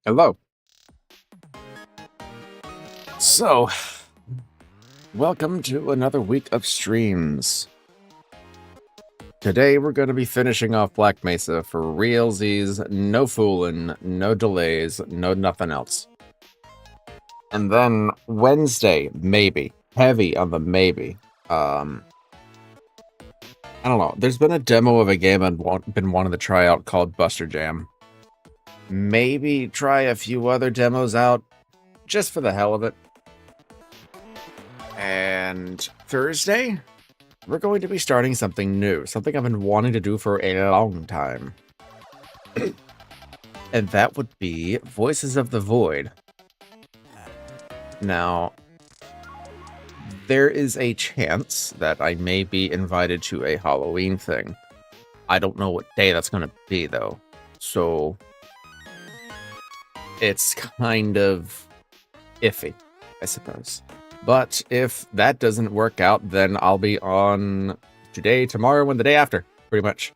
Hello. So, welcome to another week of streams. Today we're going to be finishing off Black Mesa for realsies, no fooling, no delays, no nothing else. And then Wednesday, maybe. Heavy on the maybe. I don't know. There's been a demo of a game I've been wanting to try out called Buster Jam. Maybe try a few other demos out, just for the hell of it. And Thursday, we're going to be starting something new, something I've been wanting to do for a long time. And that would be Voices of the Void. Now, there is a chance that I may be invited to a Halloween thing. I don't know what day that's going to be, though. So, it's kind of iffy, I suppose. But if that doesn't work out, then I'll be on today, tomorrow, and the day after, pretty much.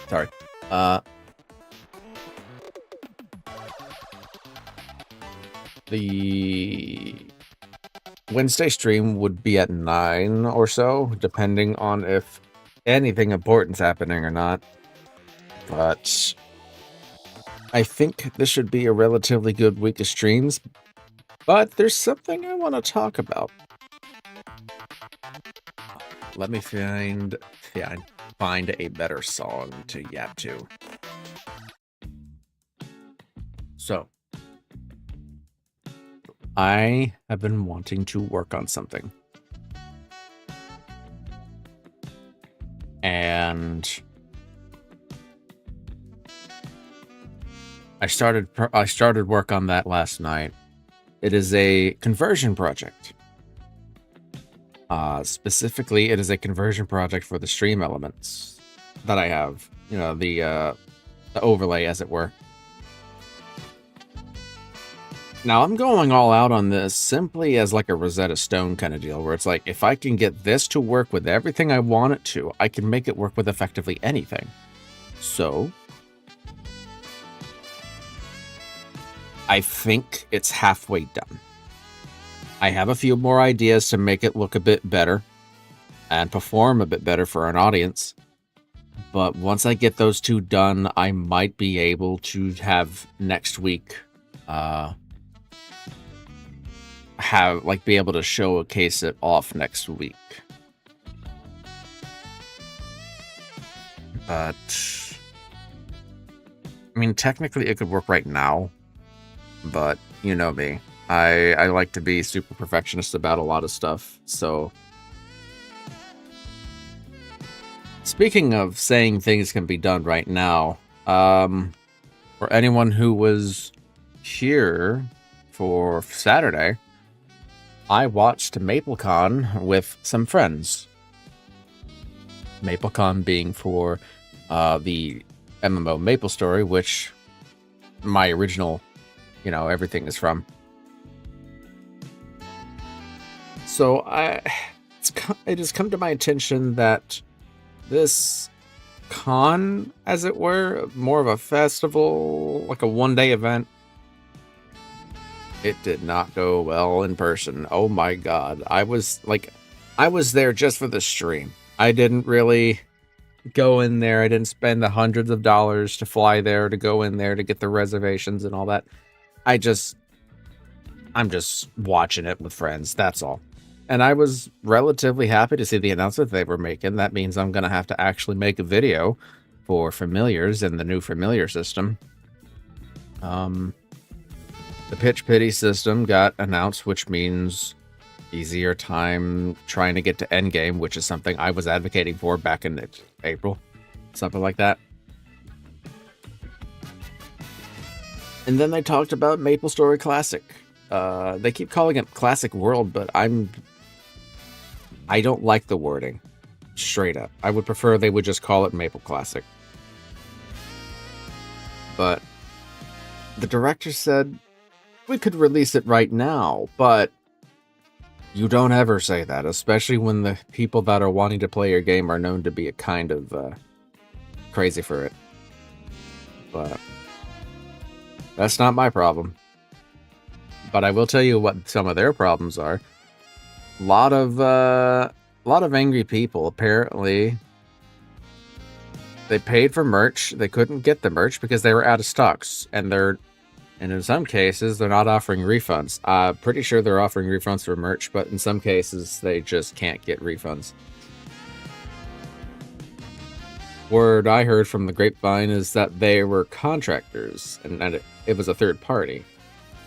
Sorry. The Wednesday stream would be at 9 or so, depending on if anything important's happening or not. But I think this should be a relatively good week of streams. But there's something I want to talk about. Let me find a better song to yap to. So, I have been wanting to work on something. And I started work on that last night. It is a conversion project. Specifically, it is a conversion project for the stream elements that I have. You know, the overlay, as it were. Now, I'm going all out on this simply as like a Rosetta Stone kind of deal, where it's like, if I can get this to work with everything I want it to, I can make it work with effectively anything. So, I think it's halfway done. I have a few more ideas to make it look a bit better and perform a bit better for an audience. But once I get those two done, I might be able to have next week be able to showcase it off next week. But I mean, technically it could work right now, but you know me. I like to be super perfectionist about a lot of stuff, so... Speaking of saying things can be done right now, for anyone who was here for Saturday, I watched MapleCon with some friends. MapleCon being for the MMO MapleStory, which my original, everything is from. So it has come to my attention that this con, as it were, more of a festival, like a one-day event, it did not go well in person. Oh my god. I was there just for the stream. I didn't really go in there. I didn't spend the hundreds of dollars to fly there, to go in there, to get the reservations and all that. I'm just watching it with friends, that's all. And I was relatively happy to see the announcement they were making. That means I'm going to have to actually make a video for Familiars in the new Familiar system. The Pitch Pity system got announced, which means easier time trying to get to endgame, which is something I was advocating for back in April. Something like that. And then they talked about MapleStory Classic. They keep calling it Classic World, but I don't like the wording. Straight up. I would prefer they would just call it Maple Classic. But the director said, we could release it right now, but you don't ever say that, especially when the people that are wanting to play your game are known to be a kind of crazy for it. But that's not my problem. But I will tell you what some of their problems are. A lot of angry people. Apparently, they paid for merch. They couldn't get the merch because they were out of stocks, and in some cases they're not offering refunds. Pretty sure they're offering refunds for merch, but in some cases they just can't get refunds. Word I heard from the grapevine is that they were contractors, and that it was a third party.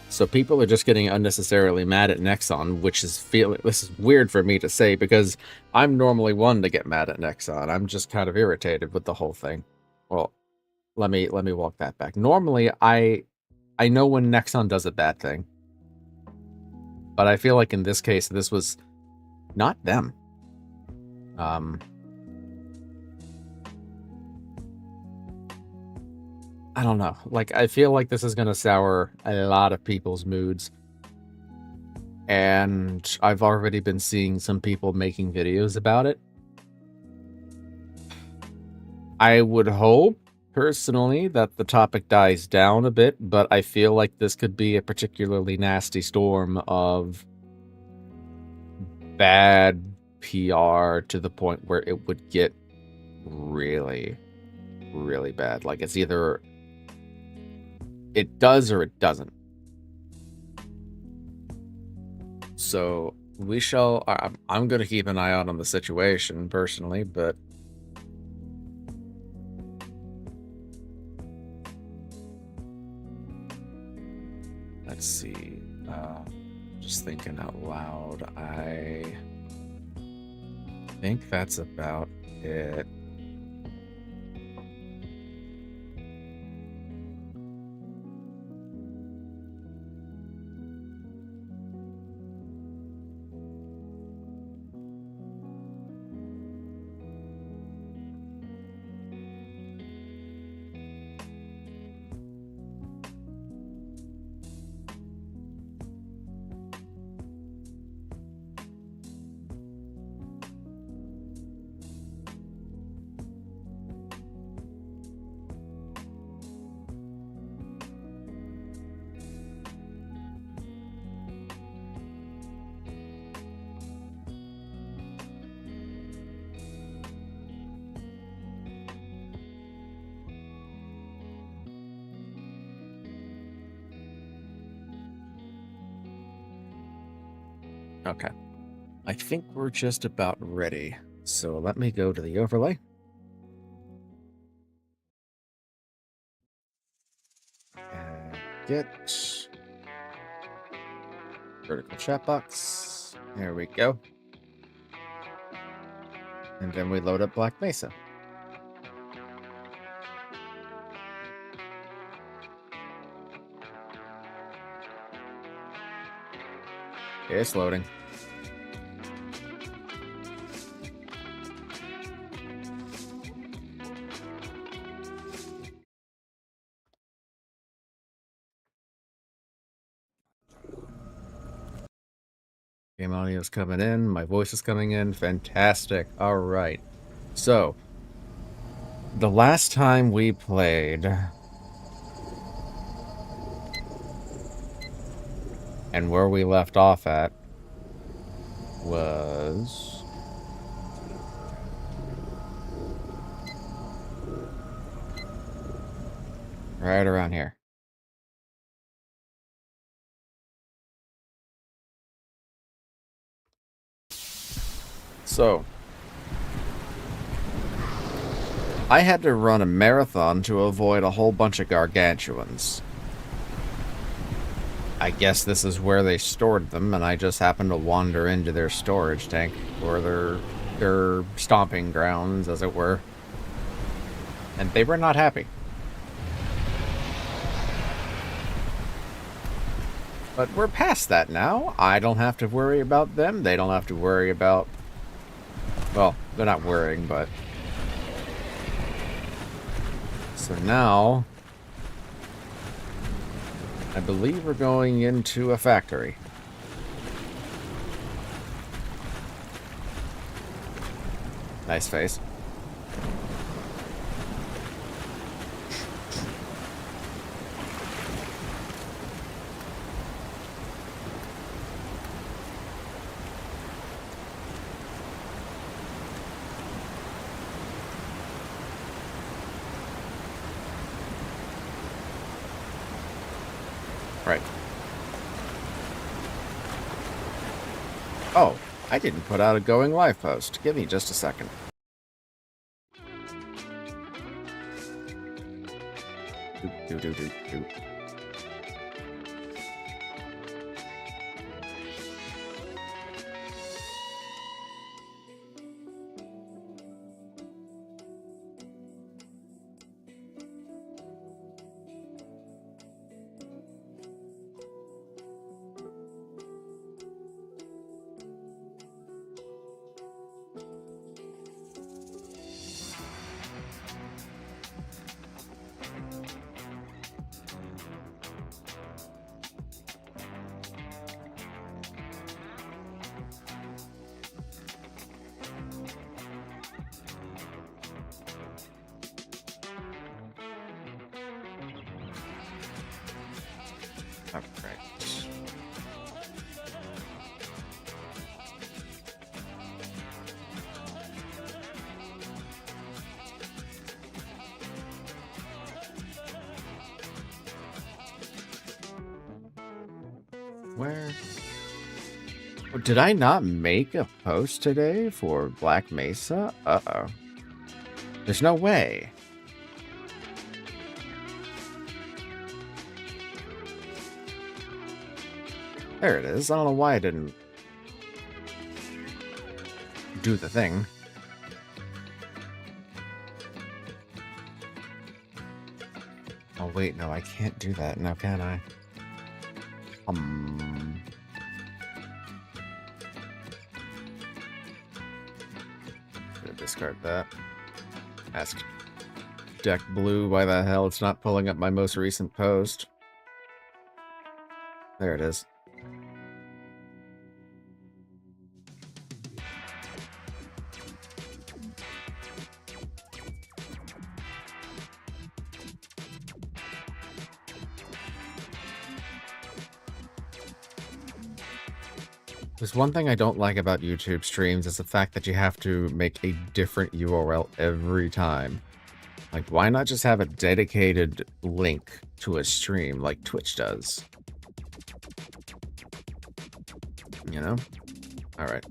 So people are just getting unnecessarily mad at Nexon, which is this is weird for me to say because I'm normally one to get mad at Nexon. I'm just kind of irritated with the whole thing. Well, let me walk that back. Normally, I know when Nexon does a bad thing, but I feel like in this case, this was not them. I don't know. Like, I feel like this is going to sour a lot of people's moods. And I've already been seeing some people making videos about it. I would hope, personally, that the topic dies down a bit, but I feel like this could be a particularly nasty storm of bad PR to the point where it would get really, really bad. Like, it's either it does or it doesn't. So we shall. I'm going to keep an eye out on the situation personally, but let's see. Just thinking out loud. I think that's about it. Okay. I think we're just about ready. So let me go to the overlay. And get vertical chat box. There we go. And then we load up Black Mesa. It's loading. Game audio is coming in. My voice is coming in. Fantastic. All right. So, the last time we played, and where we left off at, was right around here. So, I had to run a marathon to avoid a whole bunch of gargantuans. I guess this is where they stored them, and I just happened to wander into their storage tank, or their stomping grounds, as it were. And they were not happy. But we're past that now. I don't have to worry about them. They don't have to worry about... Well, they're not worrying, but... So now... I believe we're going into a factory. Nice face. Right. Oh, I didn't put out a going live post. Give me just a second. Do. All right. Where? Oh, did I not make a post today for Black Mesa? Uh-oh. There's no way. There it is. I don't know why I didn't do the thing. Oh, wait, no, I can't do that now, can I? Gonna discard that. Ask Deck Blue why the hell it's not pulling up my most recent post. There it is. There's one thing I don't like about YouTube streams is the fact that you have to make a different URL every time. Like, why not just have a dedicated link to a stream like Twitch does? You know? Alright.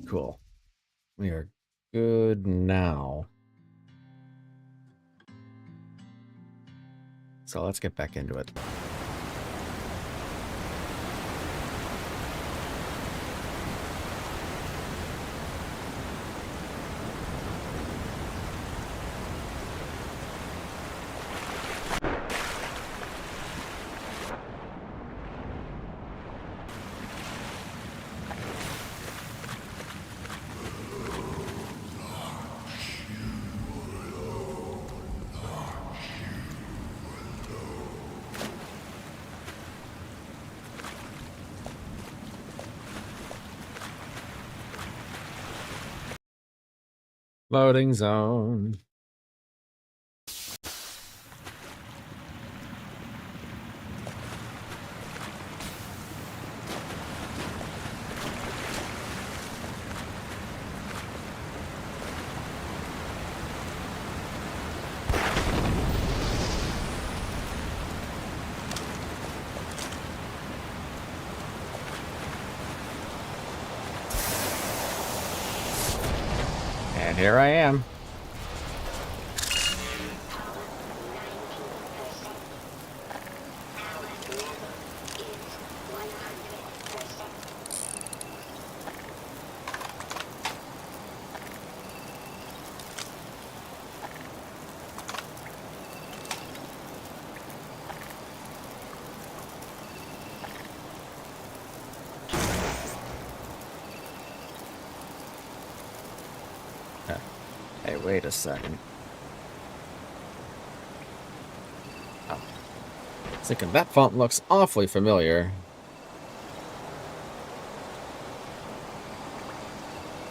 Cool. We are good now. So let's get back into it. Loading zone. And here I am. Hey, wait a second. Oh. Thinking that font looks awfully familiar.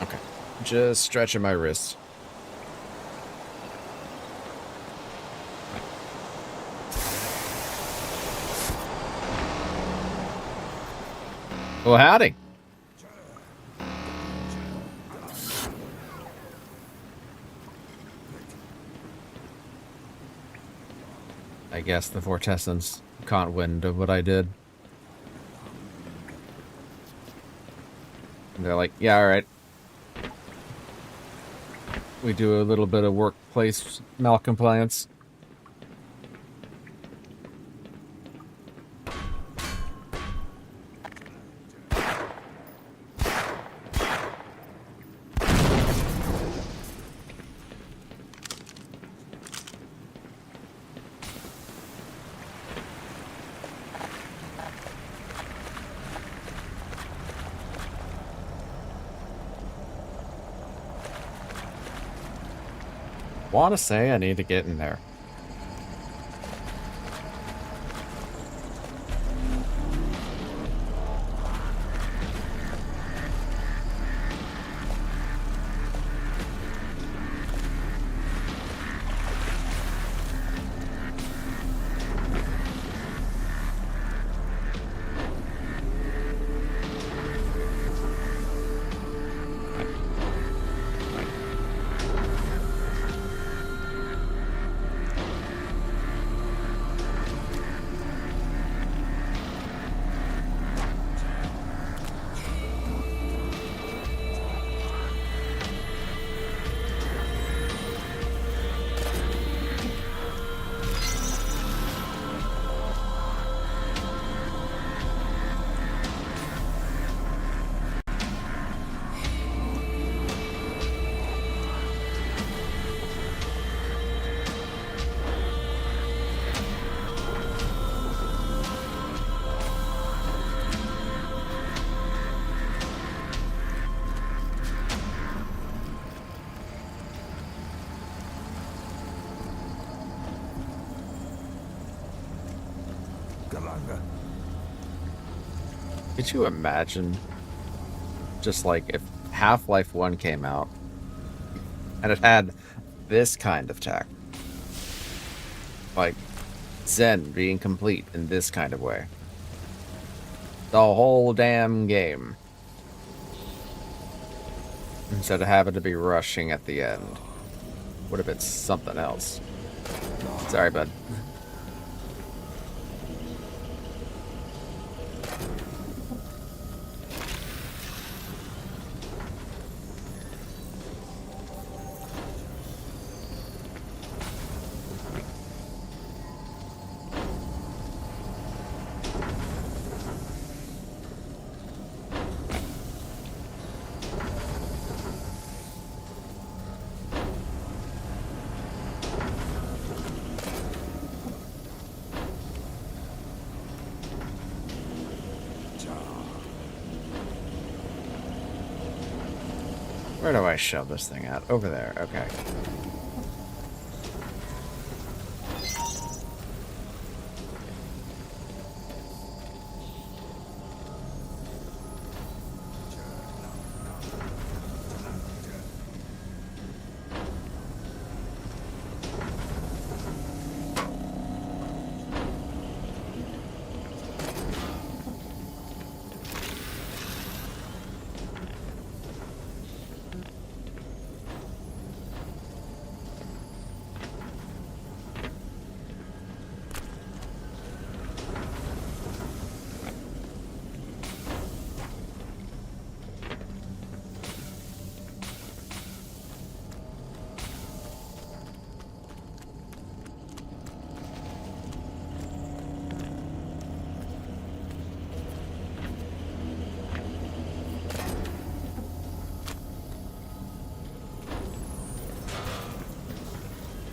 Okay. Just stretching my wrist. Well, howdy. I guess the Vortessence can't win to what I did. And they're like, yeah, all right. We do a little bit of workplace malcompliance. Want to say I need to get in there. Could you imagine just like if Half-Life 1 came out and it had this kind of tech? Like Zen being complete in this kind of way. The whole damn game. Instead of having to be rushing at the end. Would have been something else. Sorry, bud. Where do I shove this thing at? Over there. Okay.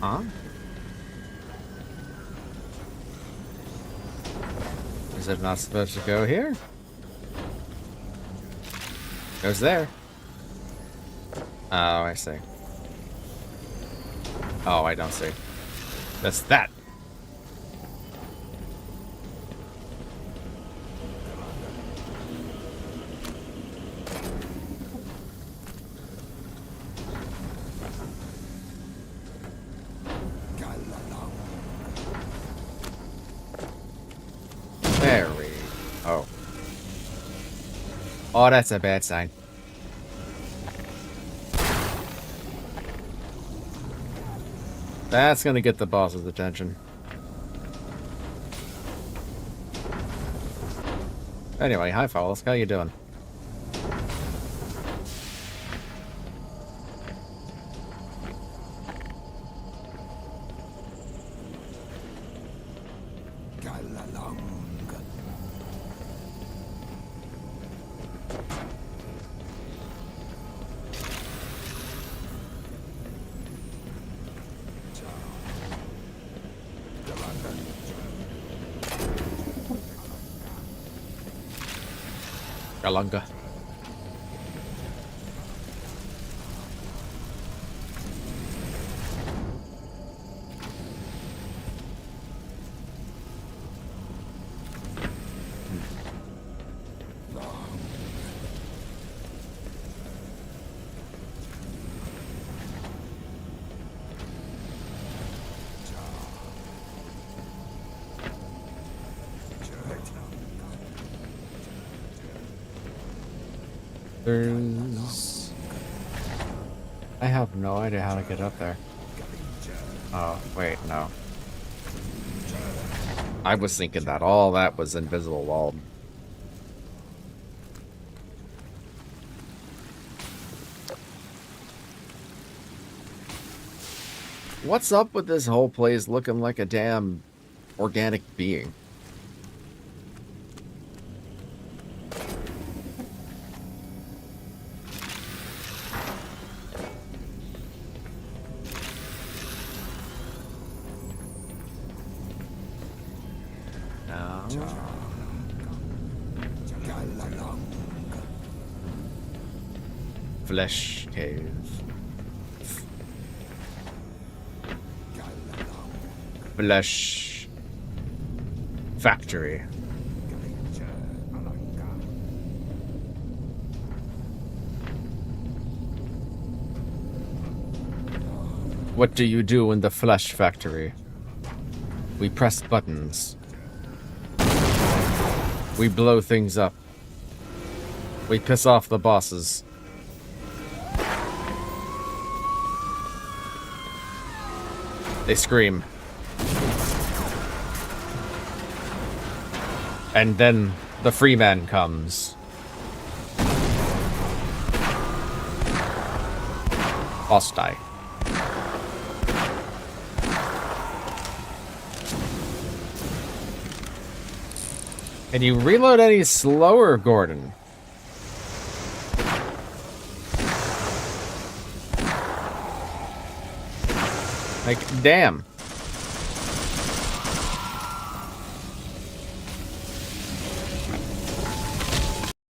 Huh? Is it not supposed to go here? Goes there. Oh, I see. Oh, I don't see. That's that. There we go. Oh. Oh, that's a bad sign. That's gonna get the boss's attention. Anyway, hi, Follis. How you doing? Galunga. I have no idea how to get up there. Oh, wait, no. I was thinking that all that was invisible wall. What's up with this whole place looking like a damn organic being? Flesh cave. Flesh factory. What do you do in the flesh factory? We press buttons. We blow things up. We piss off the bosses. They scream. And then the free man comes. Boss die. Can you reload any slower, Gordon? Like, damn.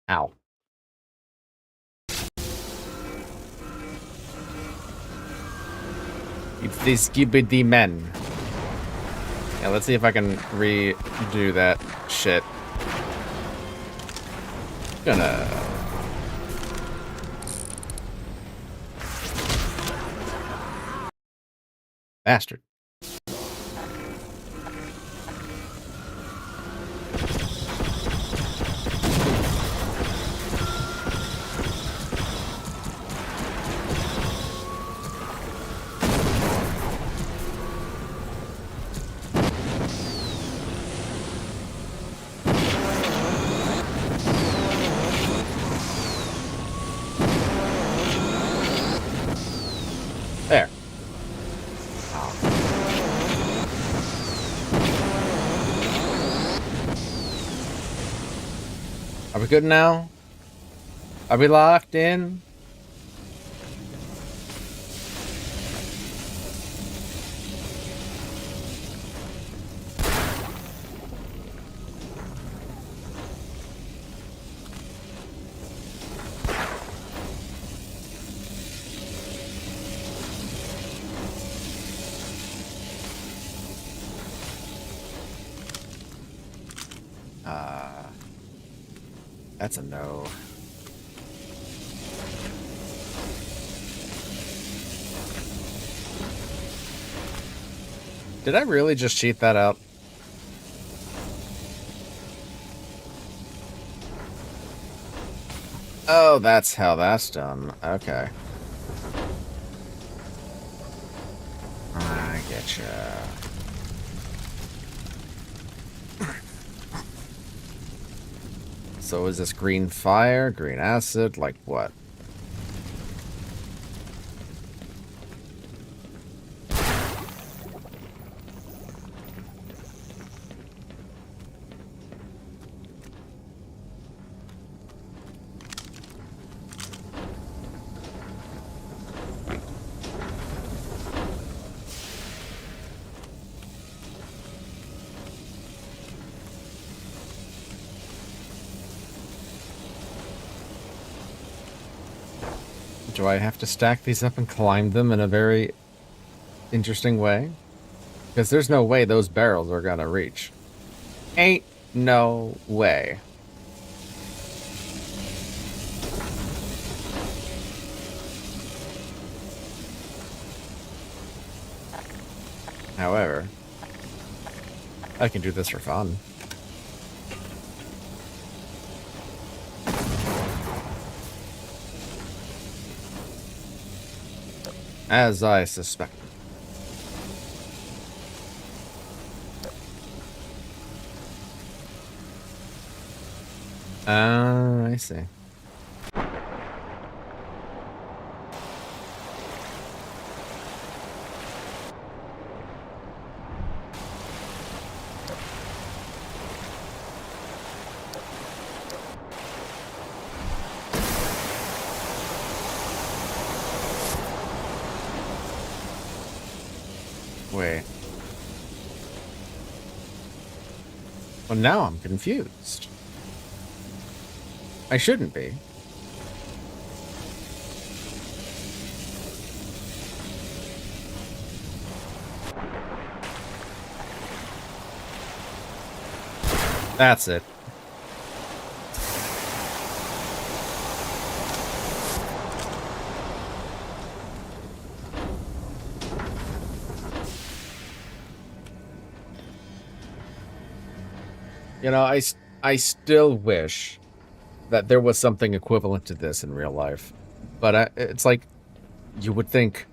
Ow. It's the skibidi men. Yeah, let's see if I can redo that shit. Gonna... Bastard. There. Are we good now? Are we locked in? That's a no. Did I really just cheat that out? Oh, that's how that's done. Okay. I getcha. So is this green fire, green acid, like what? Do I have to stack these up and climb them in a very interesting way? Because there's no way those barrels are gonna reach. Ain't no way. However, I can do this for fun. As I suspected. I see. Wait. Well, now I'm confused. I shouldn't be. That's it. You know, I still wish that there was something equivalent to this in real life. But it's like, you would think,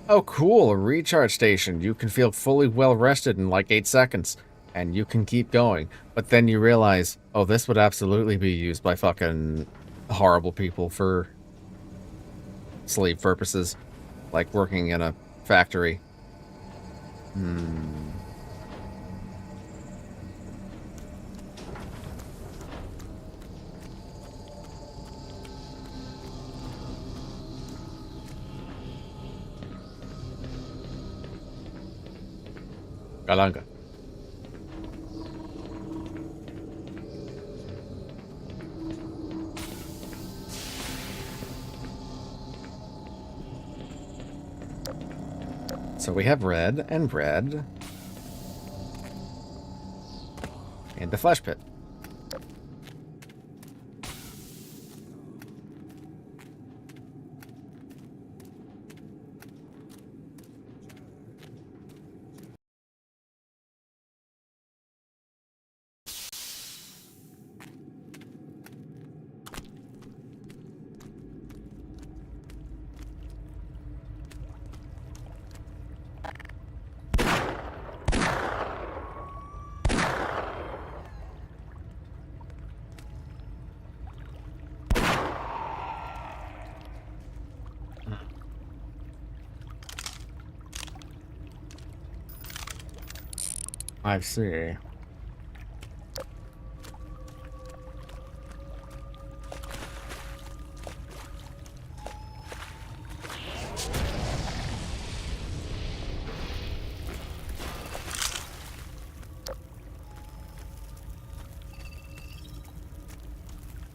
oh cool, a recharge station. You can feel fully well rested in like 8 seconds. And you can keep going. But then you realize, oh, this would absolutely be used by fucking horrible people for slave purposes. Like working in a factory. Galanga. So we have red and red. And the flesh pit. I see.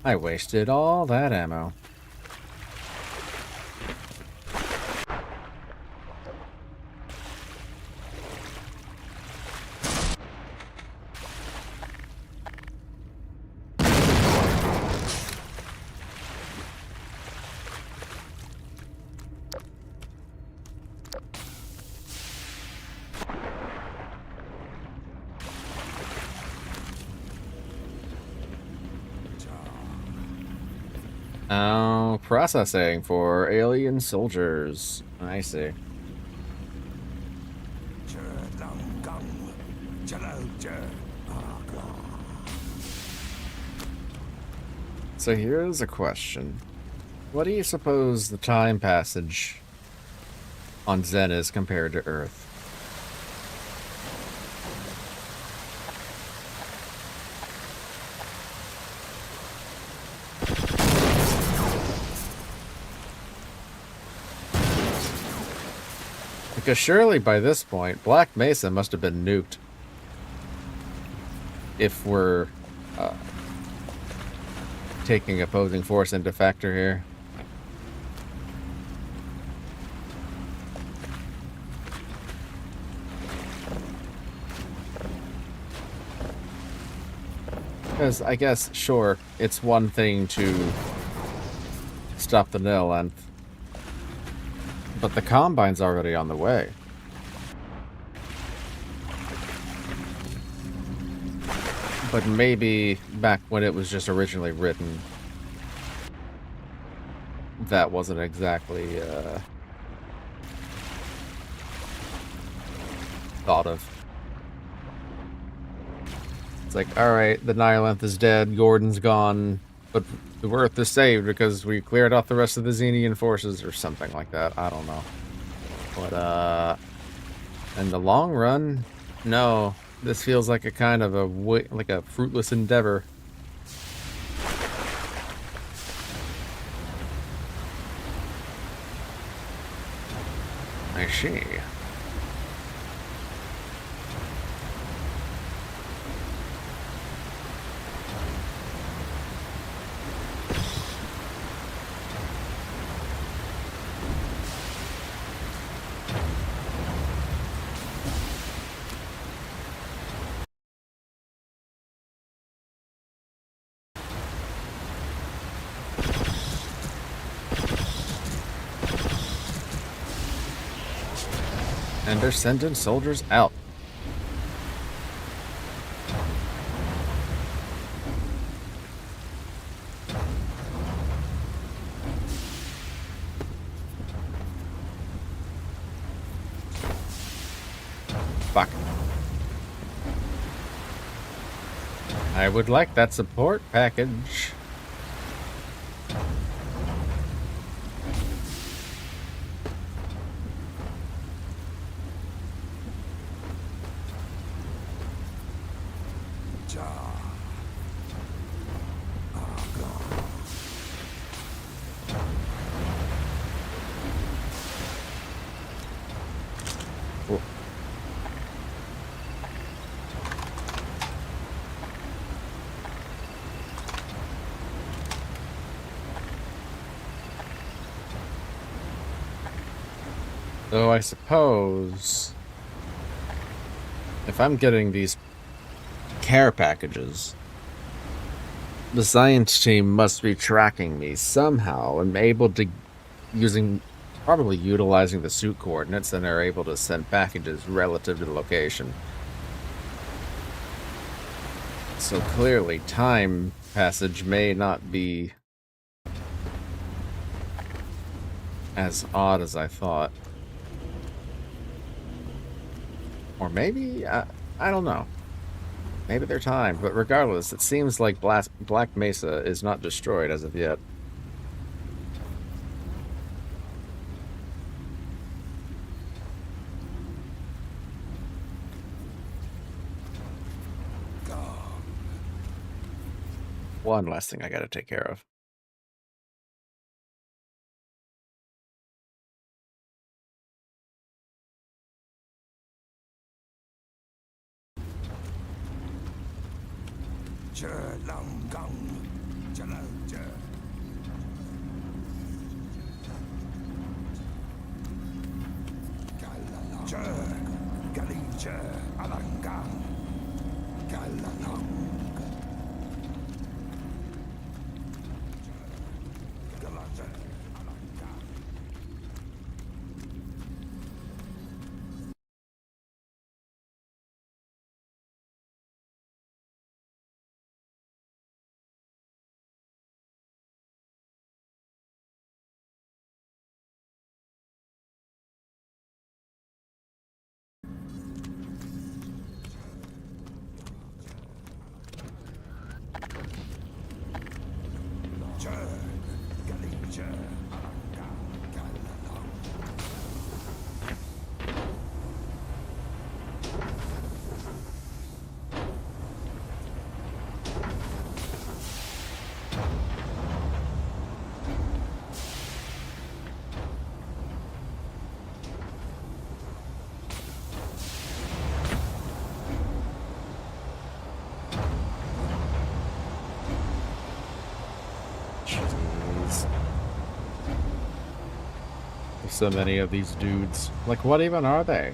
I wasted all that ammo. Oh, processing for alien soldiers. I see. So here's a question. What do you suppose the time passage on Zen is compared to Earth? Because surely by this point, Black Mesa must have been nuked. If we're taking opposing force into factor here. Because I guess, sure, it's one thing to stop the nail length, but the combine's already on the way. But maybe back when it was just originally written, that wasn't exactly thought of. It's like, alright, the Nihilith is dead, Gordon's gone, but the Earth is saved because we cleared out the rest of the Xenian forces, or something like that. I don't know. But, in the long run, no. This feels like a kind of like a fruitless endeavor. I see. And they're sending soldiers out. Fuck. I would like that support package. So I suppose if I'm getting these care packages, the science team must be tracking me somehow and able to, probably utilizing the suit coordinates, and they're able to send packages relative to the location. So clearly, time passage may not be as odd as I thought. Or maybe, I don't know. Maybe they're timed, but regardless, it seems like Black Mesa is not destroyed as of yet. One last thing I gotta take care of. So many of these dudes. Like, what even are they?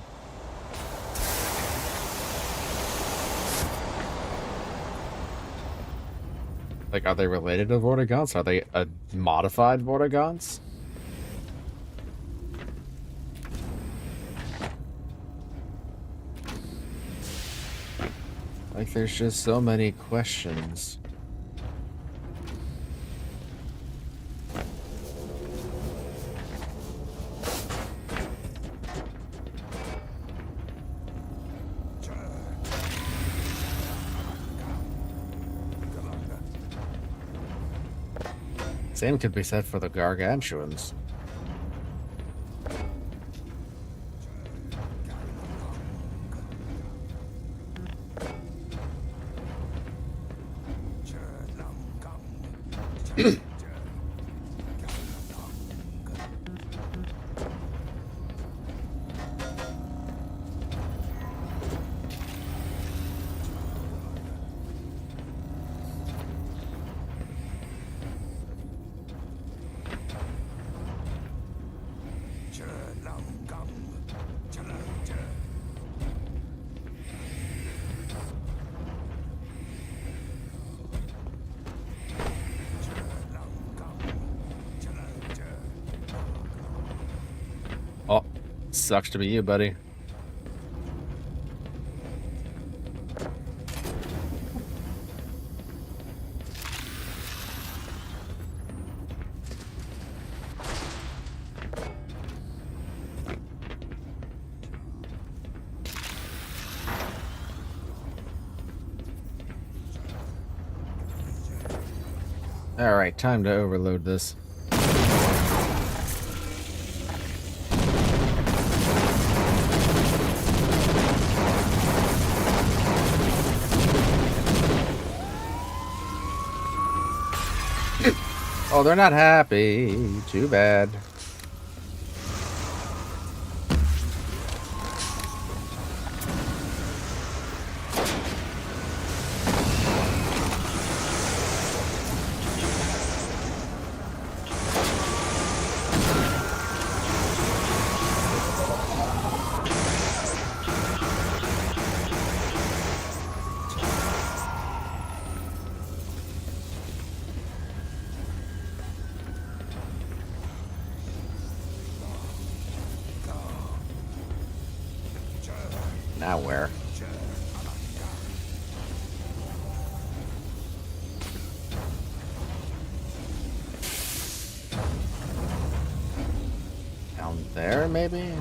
Like, are they related to Vortigaunts? Are they a modified Vortigaunts? Like, there's just so many questions. Same could be said for the Gargantuans. Oh, sucks to be you, buddy. Alright, time to overload this. Oh, they're not happy. Too bad. Now where? Down there, maybe?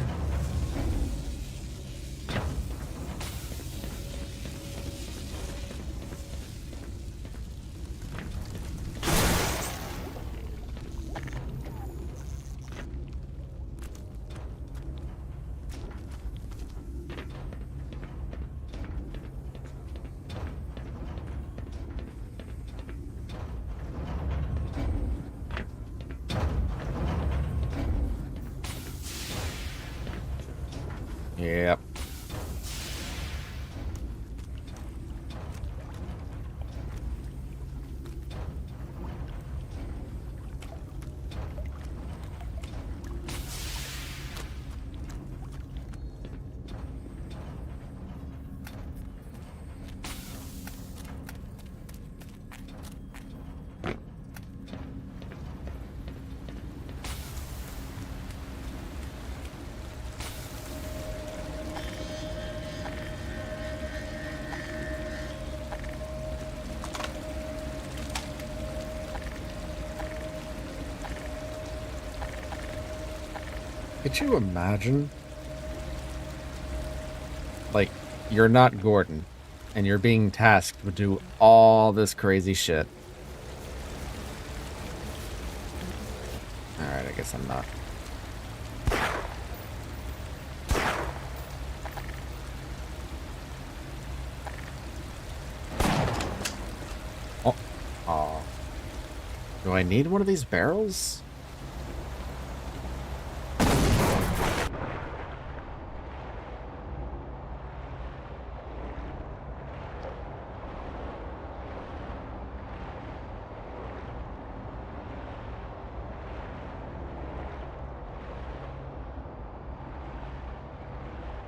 Yep. Could you imagine? Like, you're not Gordon, and you're being tasked to do all this crazy shit. Alright, I guess I'm not. Oh. Aw. Do I need one of these barrels?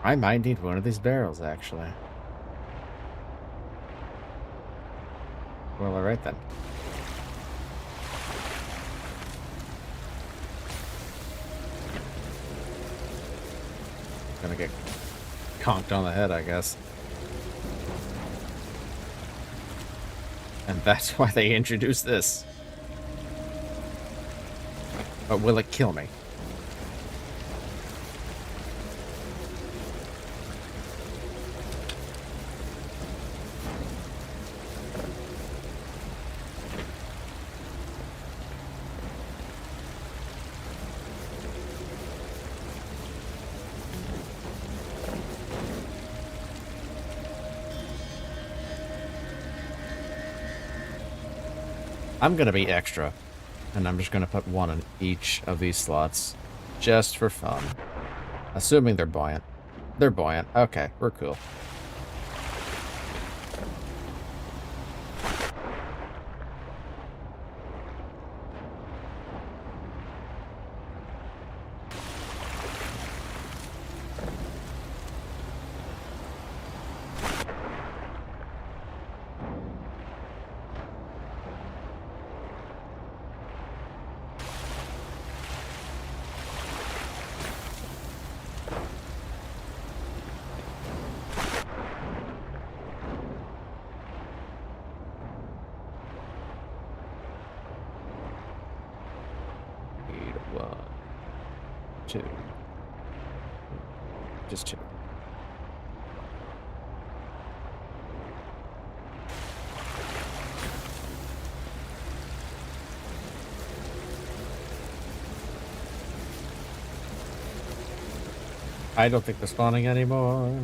I might need one of these barrels, actually. Well, alright then. Gonna get conked on the head, I guess. And that's why they introduced this. But will it kill me? I'm gonna be extra, and I'm just gonna put one in each of these slots, just for fun. Assuming they're buoyant. They're buoyant. Okay, we're cool. Two. Just two. I don't think they're spawning anymore.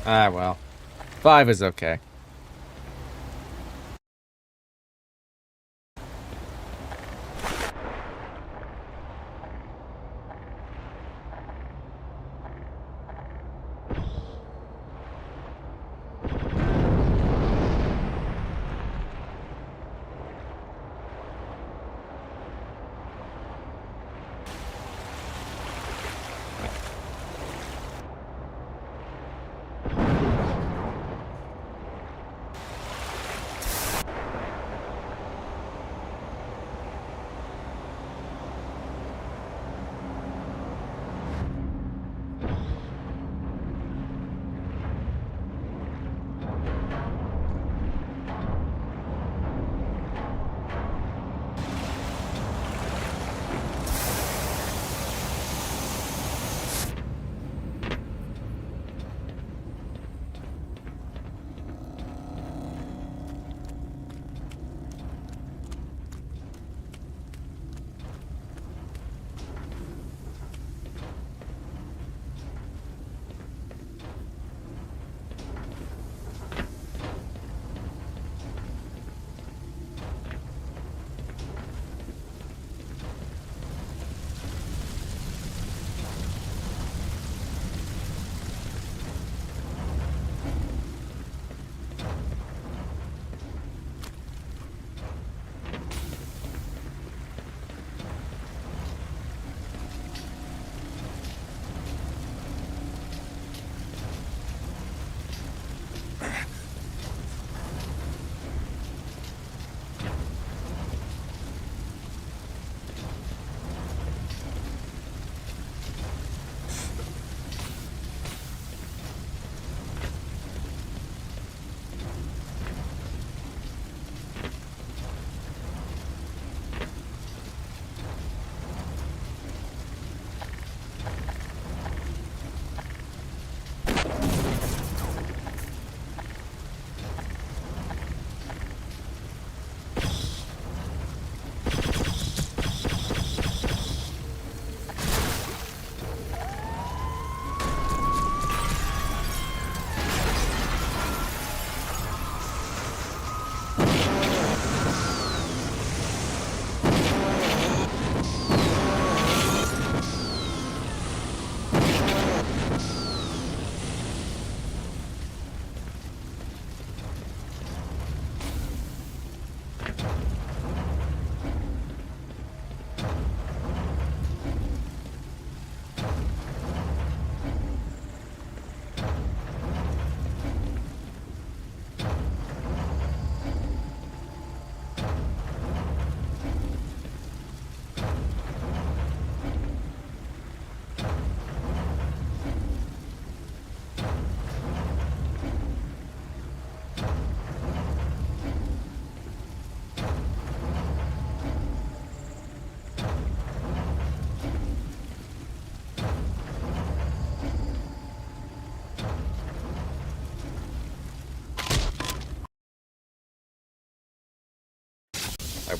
Ah, well. 5 is okay.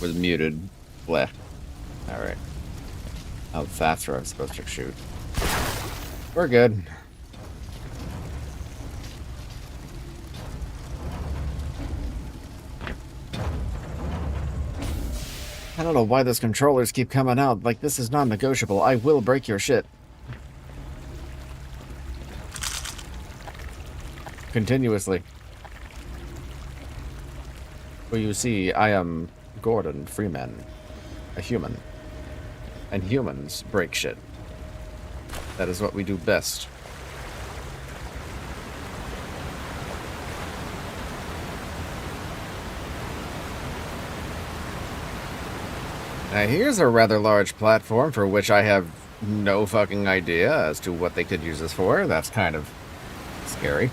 was muted. Bleh. Alright. Oh, that's where I'm supposed to shoot. We're good. I don't know why those controllers keep coming out. Like, this is non-negotiable. I will break your shit. Continuously. Well, you see, I am Gordon Freeman, a human. And humans break shit. That is what we do best. Now here's a rather large platform for which I have no fucking idea as to what they could use this for. That's kind of scary.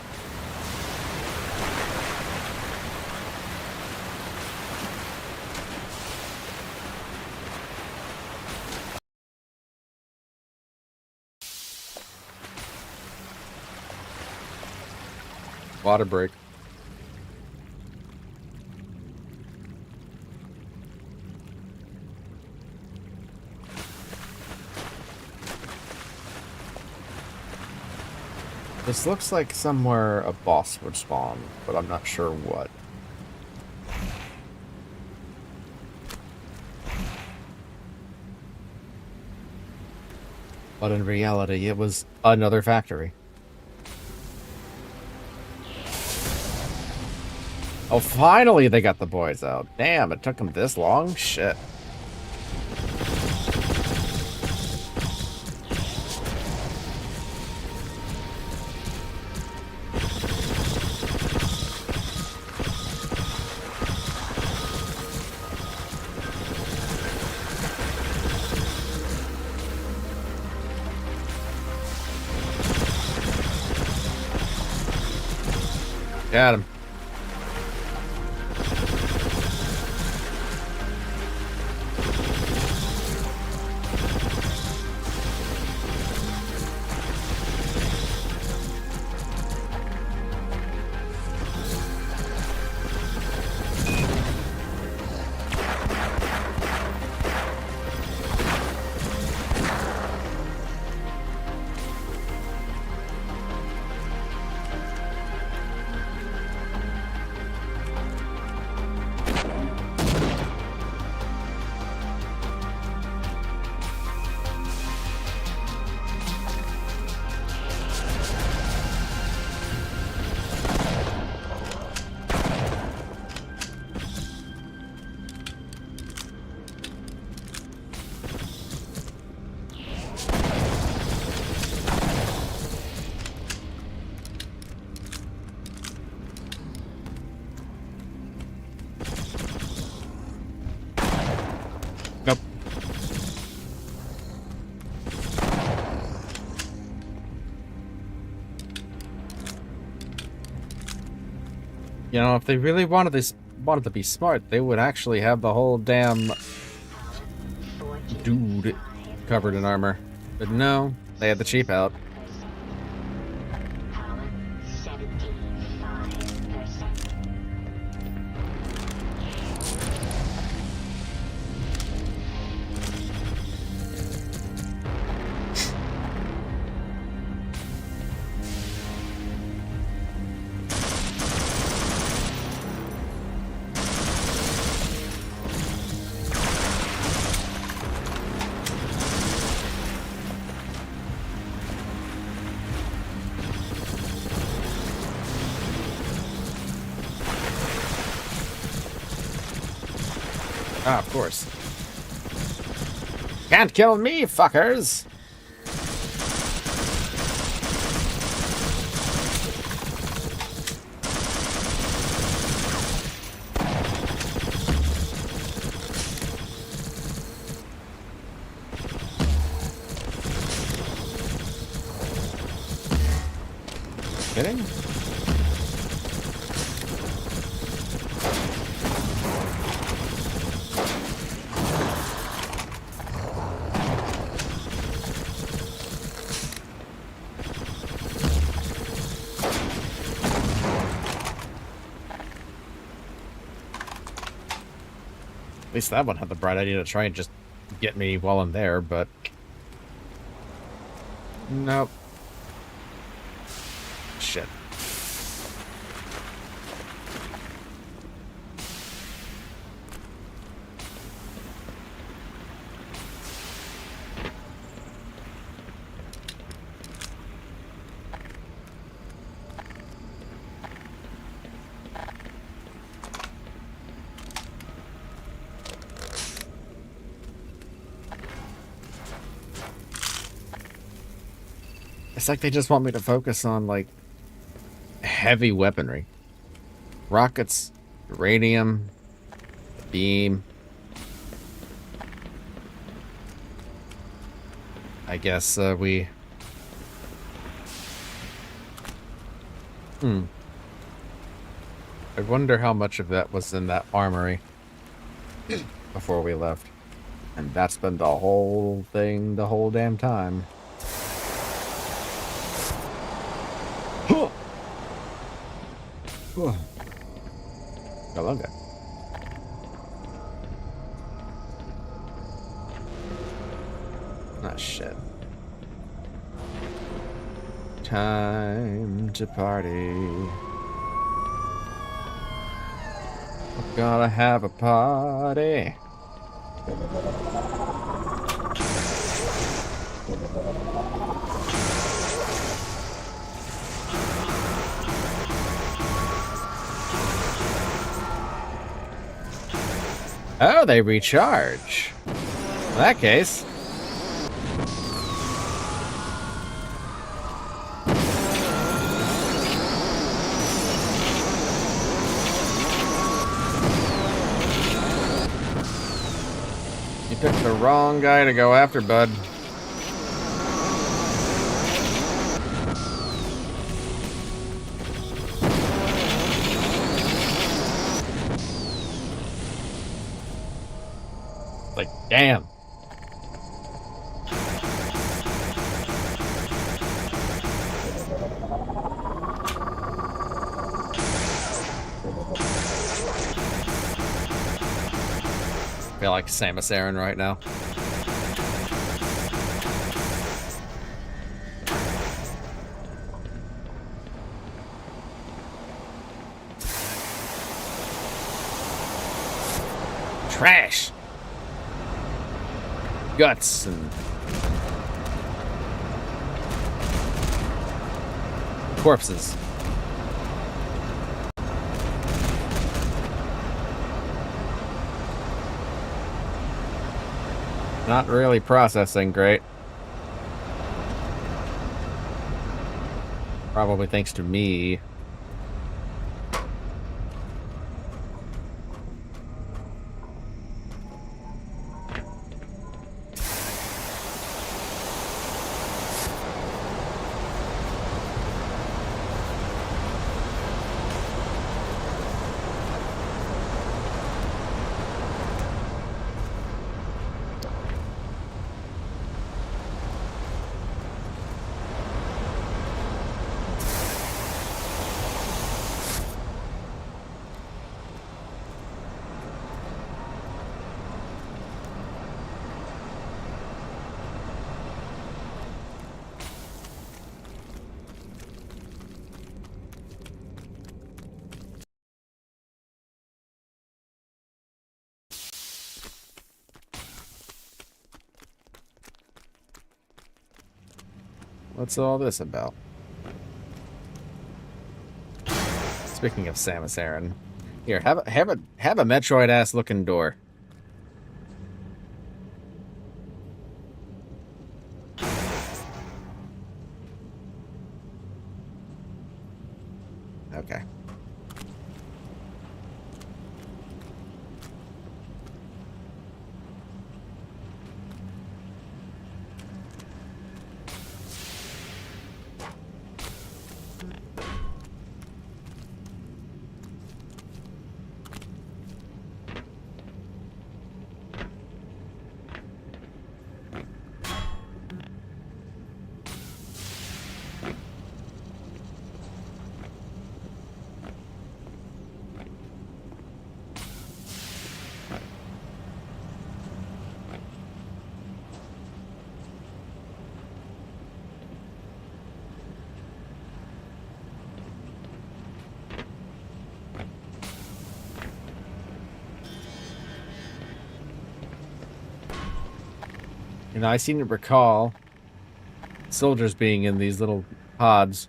Water break. This looks like somewhere a boss would spawn, but I'm not sure what. But in reality, it was another factory. Oh, finally they got the boys out. Damn, it took them this long? Shit. Got him. Nope. You know, if they really wanted to be smart, they would actually have the whole damn dude covered in armor. But no, they had the cheap out. Ah, of course. Can't kill me, fuckers! Kidding? least that one had the bright idea to try and just get me while I'm there, but nope. Shit. It's like they just want me to focus on, like, heavy weaponry. Rockets, uranium, beam. I guess, we... I wonder how much of that was in that armory before we left. And that's been the whole thing the whole damn time. Galunga. Ah, shit. Time to party. We're gonna have a party. Oh, they recharge. In that case. You picked the wrong guy to go after, bud. Like, damn. I feel like Samus Aran right now. Trash. Guts and corpses. Not really processing great. Probably thanks to me. What's all this about? Speaking of Samus Aran, here, have a Metroid ass looking door. Okay. You know, I seem to recall soldiers being in these little pods.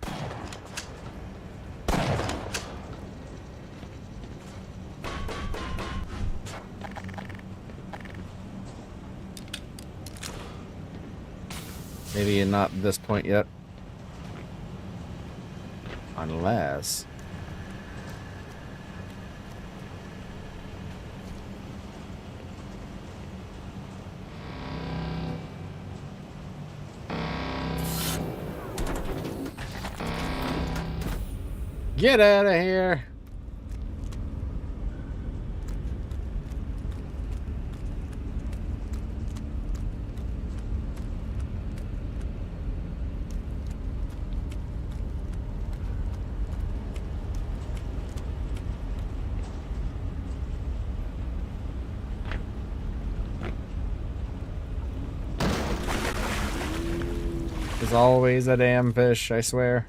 Maybe not at this point yet. Unless... Get out of here! There's always a damn fish, I swear.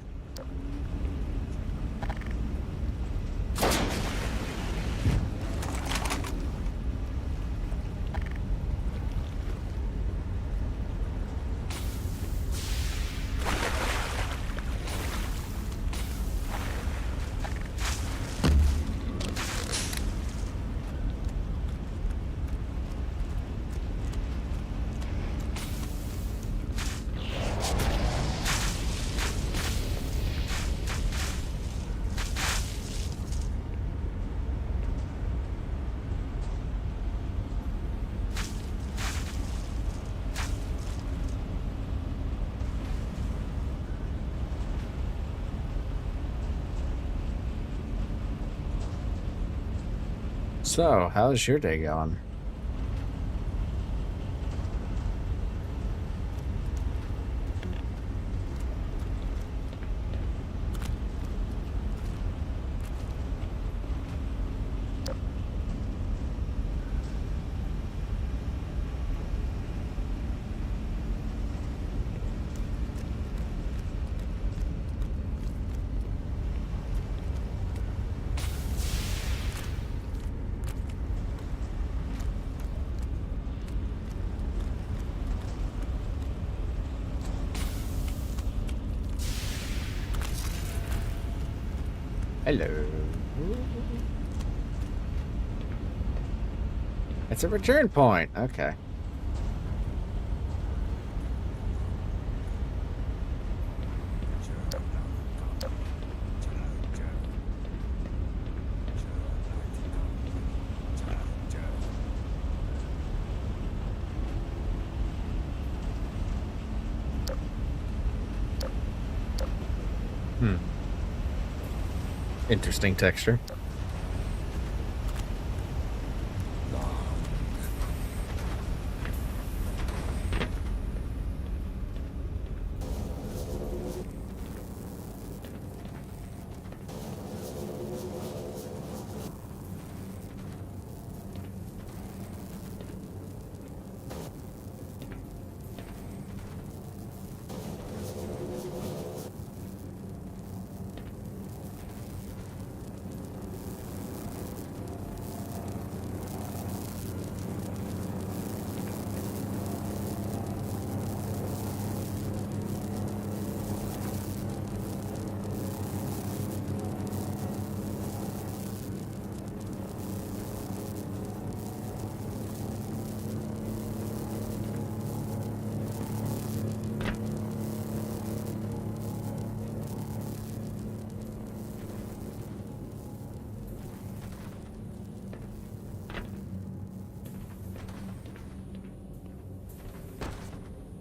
So, how's your day going? Hello. It's a return point. Okay. Interesting texture.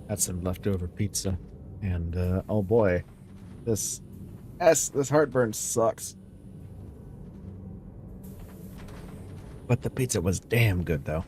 Got some leftover pizza, and oh boy, this heartburn sucks. But the pizza was damn good, though.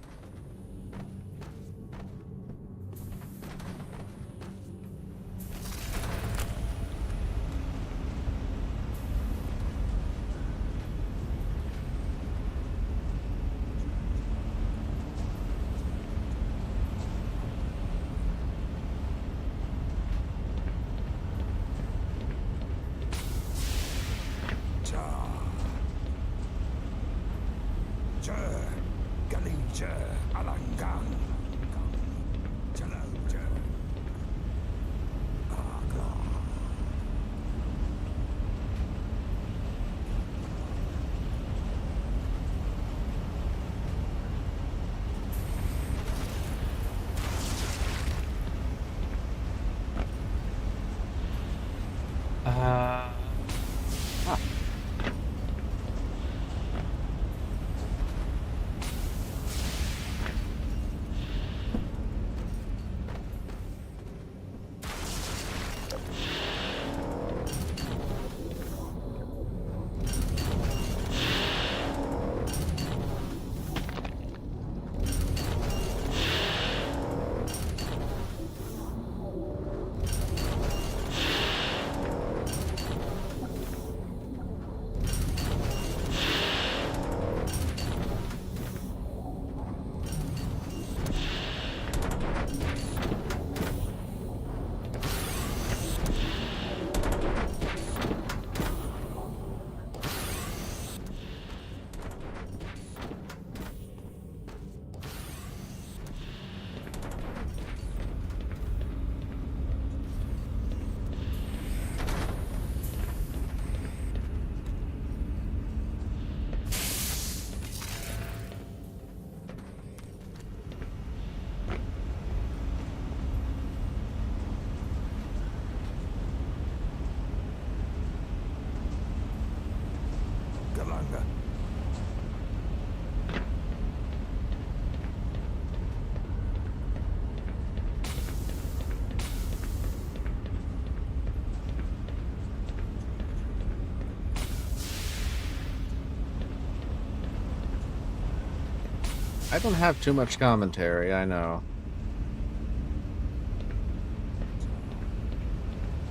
I don't have too much commentary, I know.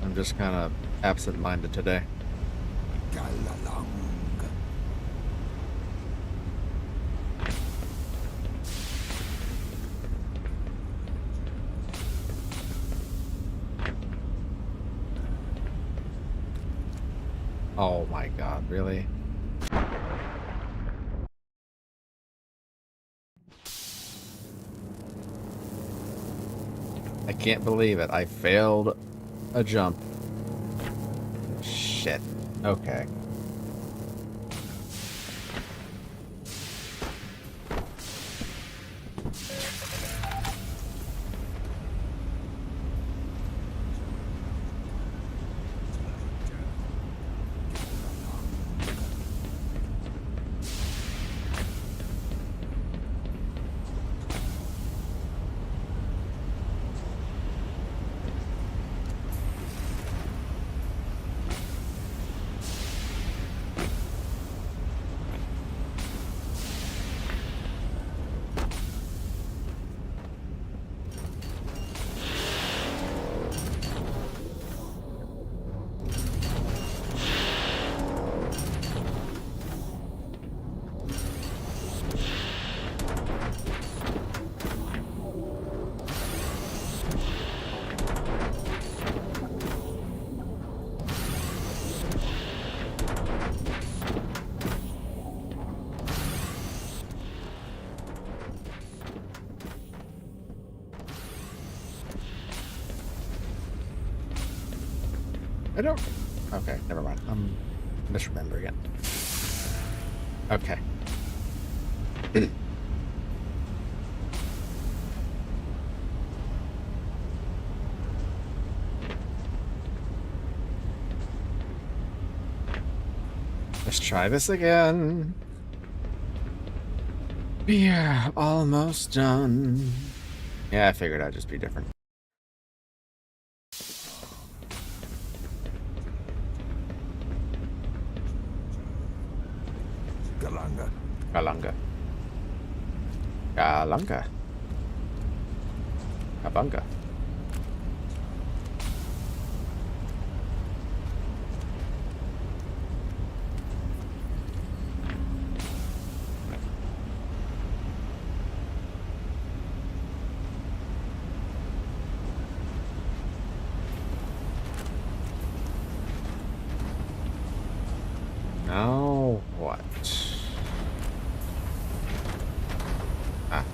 I'm just kind of absent-minded today. Oh my god, really? I can't believe it. I failed a jump. Shit. Okay. I don't... Okay, never mind. I'm misremembering it. Okay. Let's try this again. We're almost done. Yeah, I figured I'd just be different. Kalanga. Kalanga. Kabanga. Now what? Ah.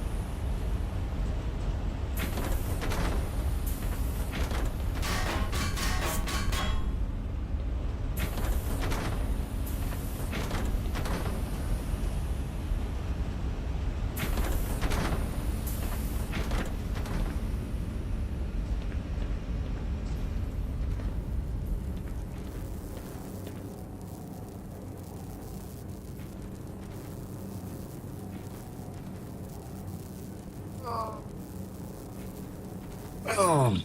Oh.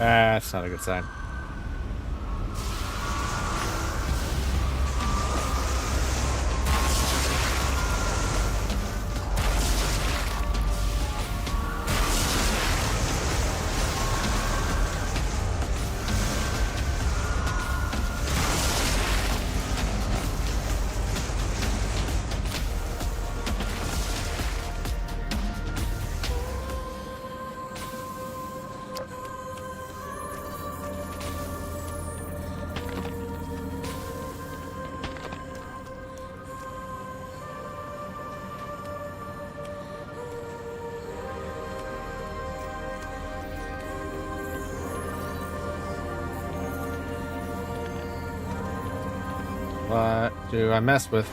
That's not a good sign. What do I mess with?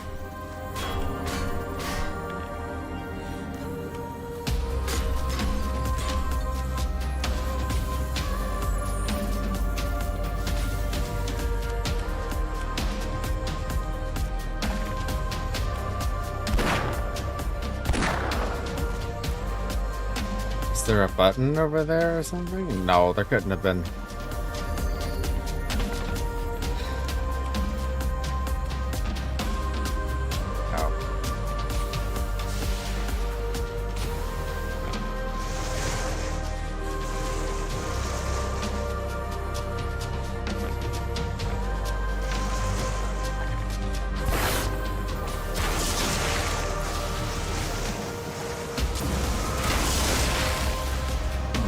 Is there a button over there or something? No, there couldn't have been.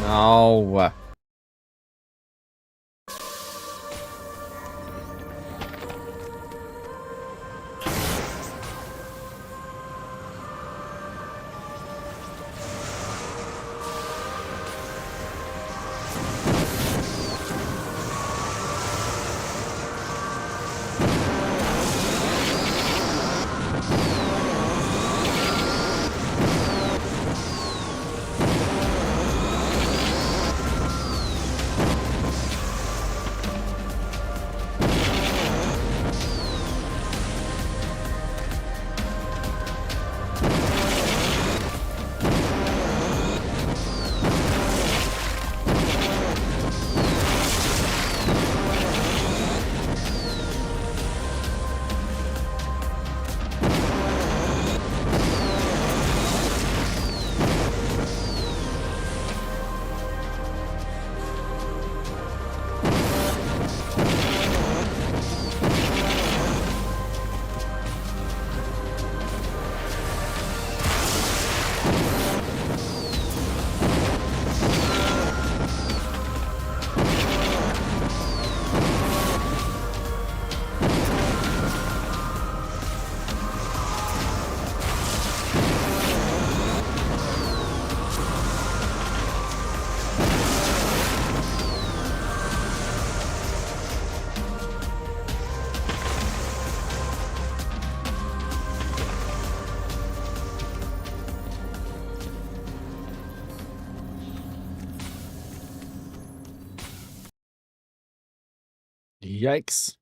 No. Yikes.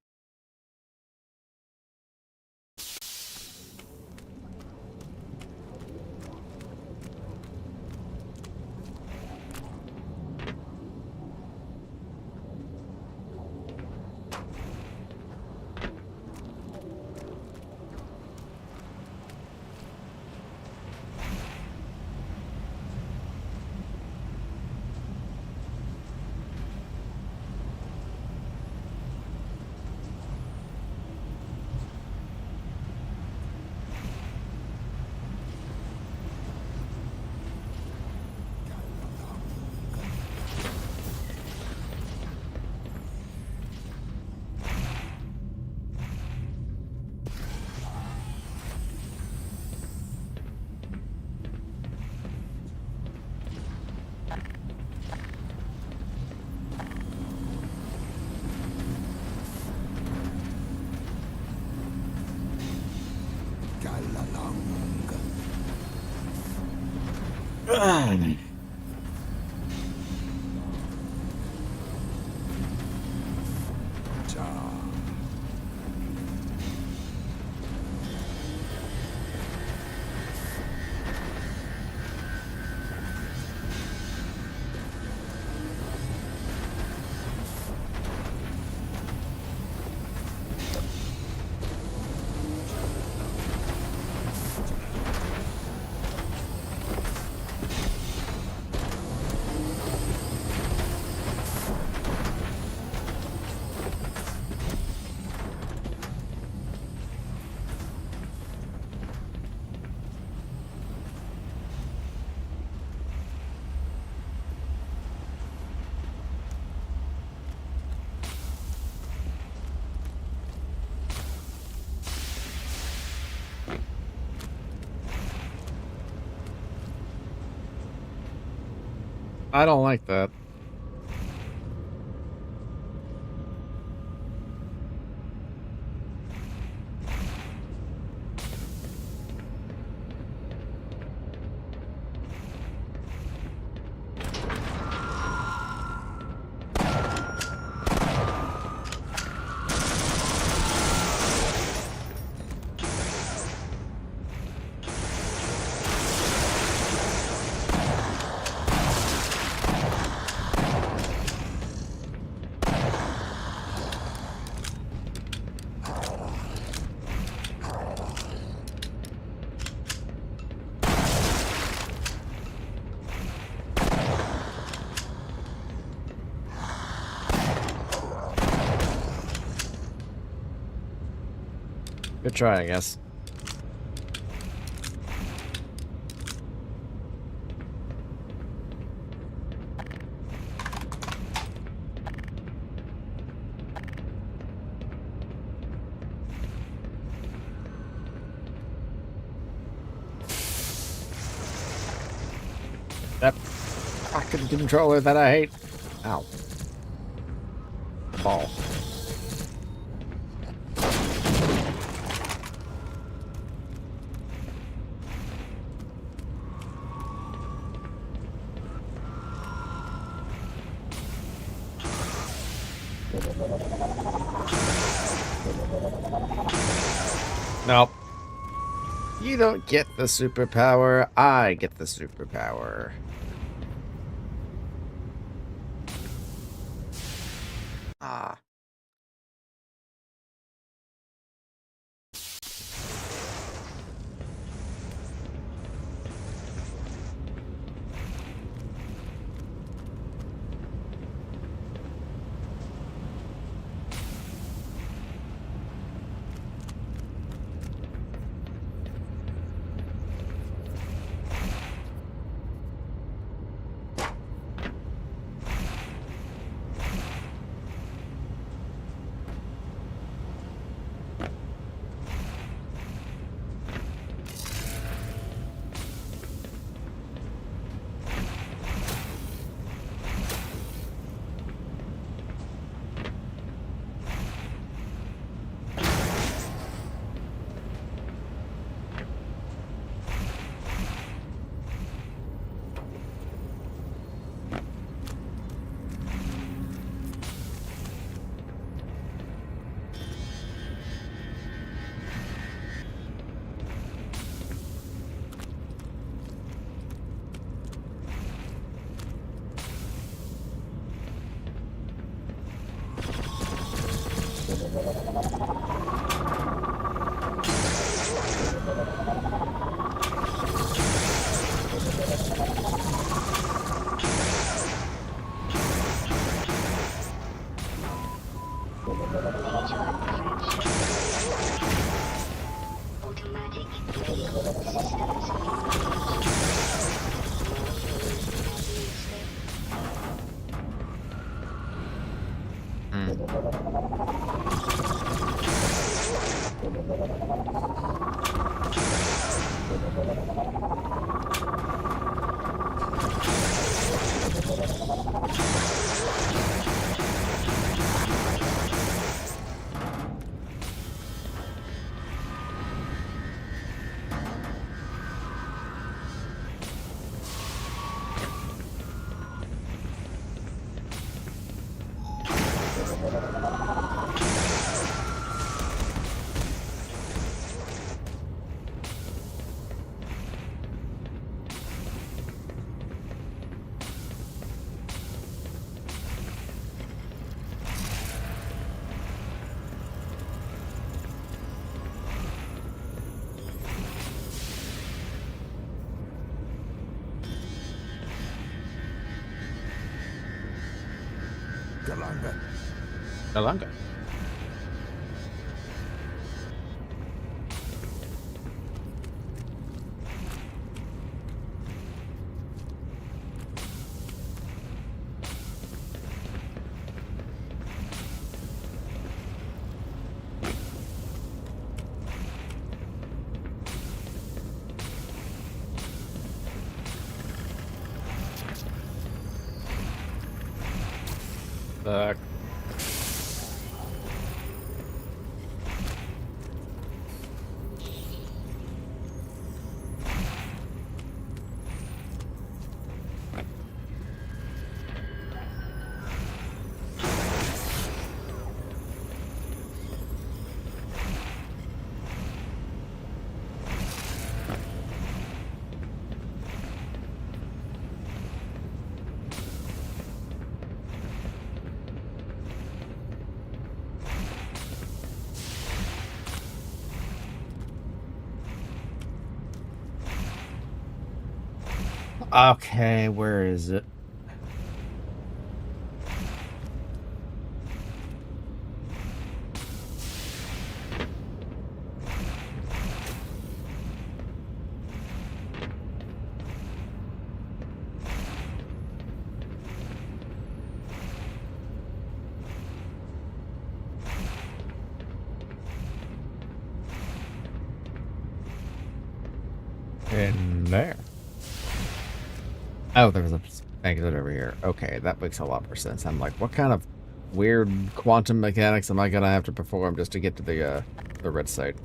I don't like that. Good try, I guess. That fucking controller that I hate. Ow. Ball. Nope. You don't get the superpower. I get the superpower. Ah. Galanga. Galanga. Fuck. Okay, where is it? In there. Oh, there's a exit over here. Okay, that makes a lot more sense. I'm like, what kind of weird quantum mechanics am I gonna have to perform just to get to the red site?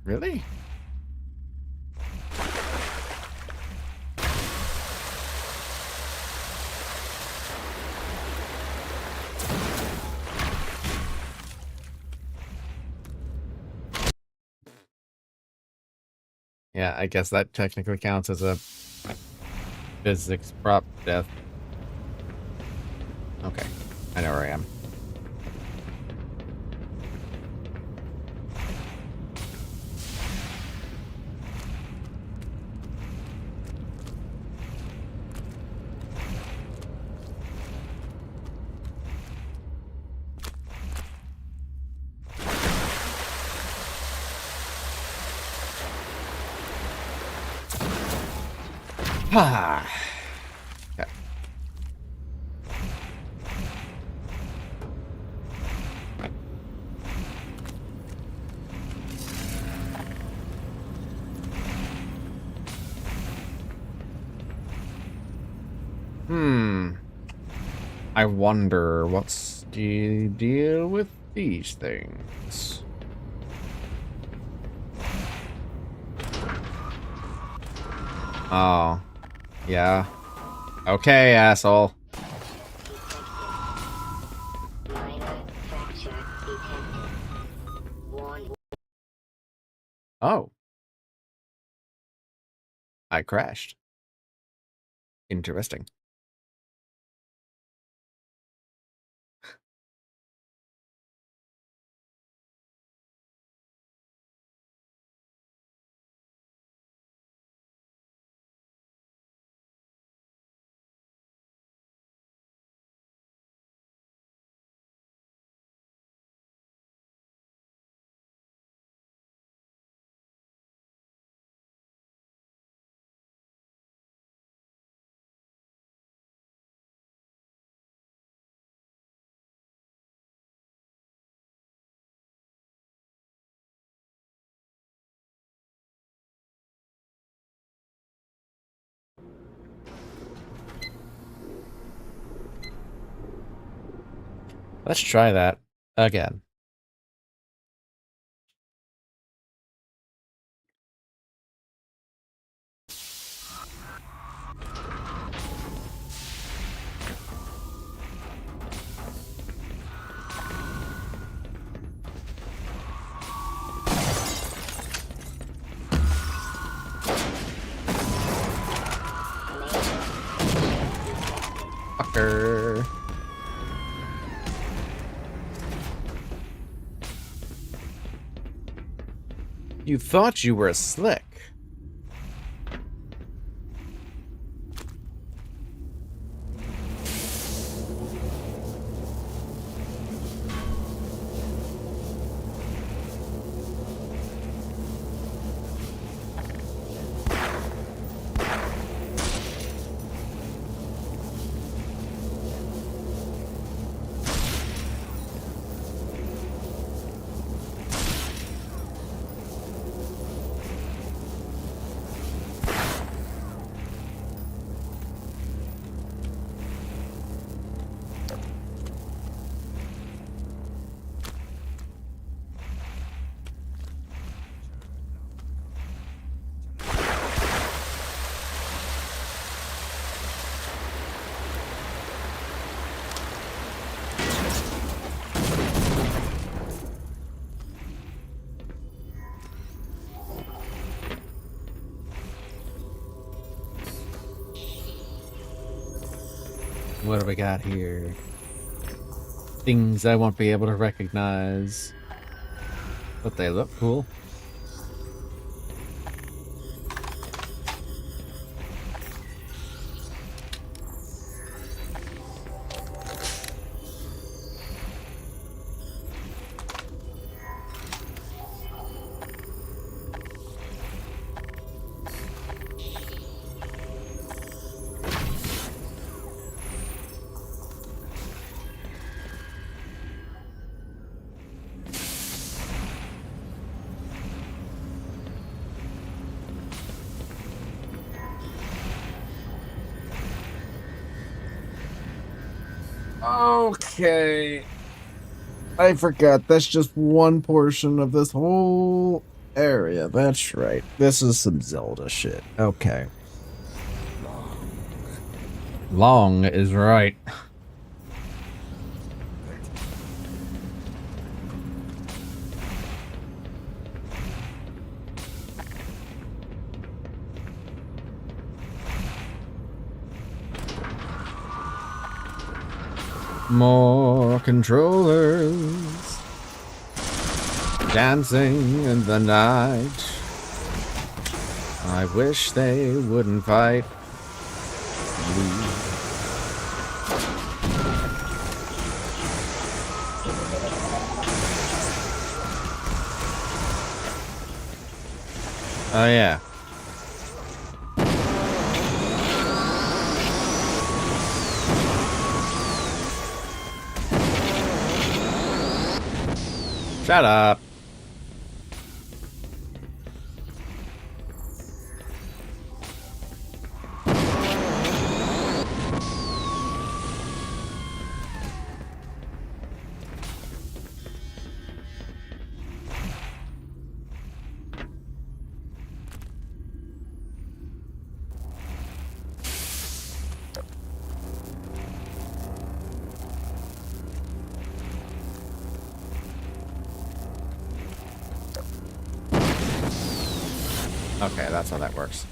Really? Yeah, I guess that technically counts as a physics prop death. Okay, I know where I am. Ah. Okay. I wonder what's the deal with these things. Oh, yeah. Okay, asshole. Oh, I crashed. Interesting. Let's try that again. Fucker. You thought you were slick. What do we got here? Things I won't be able to recognize. But they look cool. Okay. I forgot. That's just one portion of this whole area. That's right. This is some Zelda shit. Okay. Long is right. More controllers dancing in the night. I wish they wouldn't fight. Oh yeah. Shut up. Okay, that's how that works.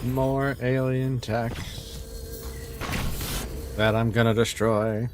More alien tech that I'm gonna destroy.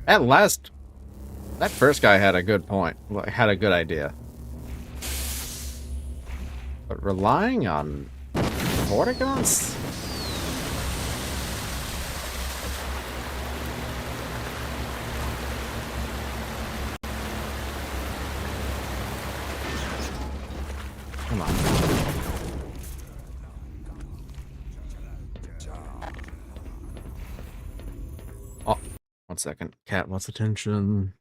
At last, that first guy had a good point. Well, had a good idea. But relying on Vortigaunts? Come on. Oh, 1 second. Cat wants attention.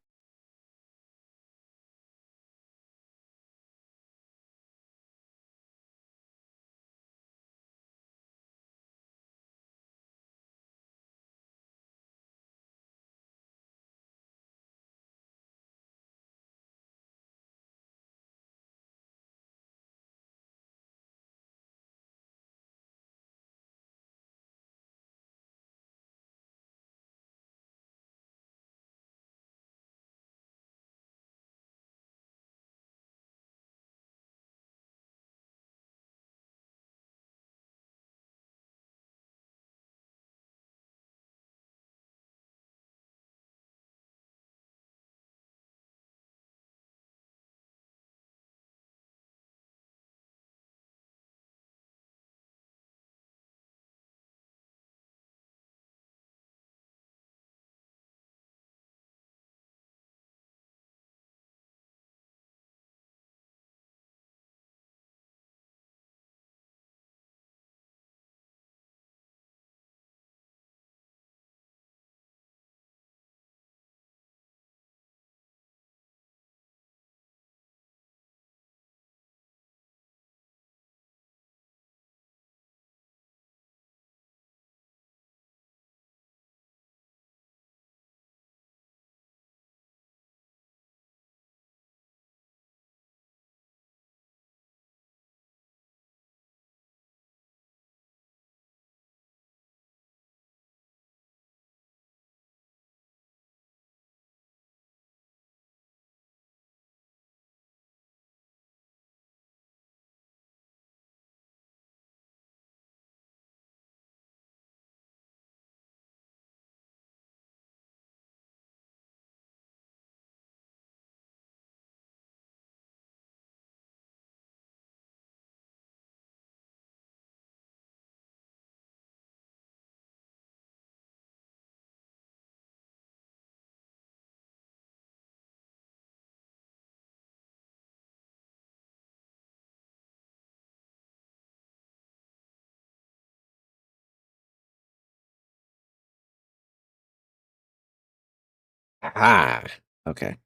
Ah, okay.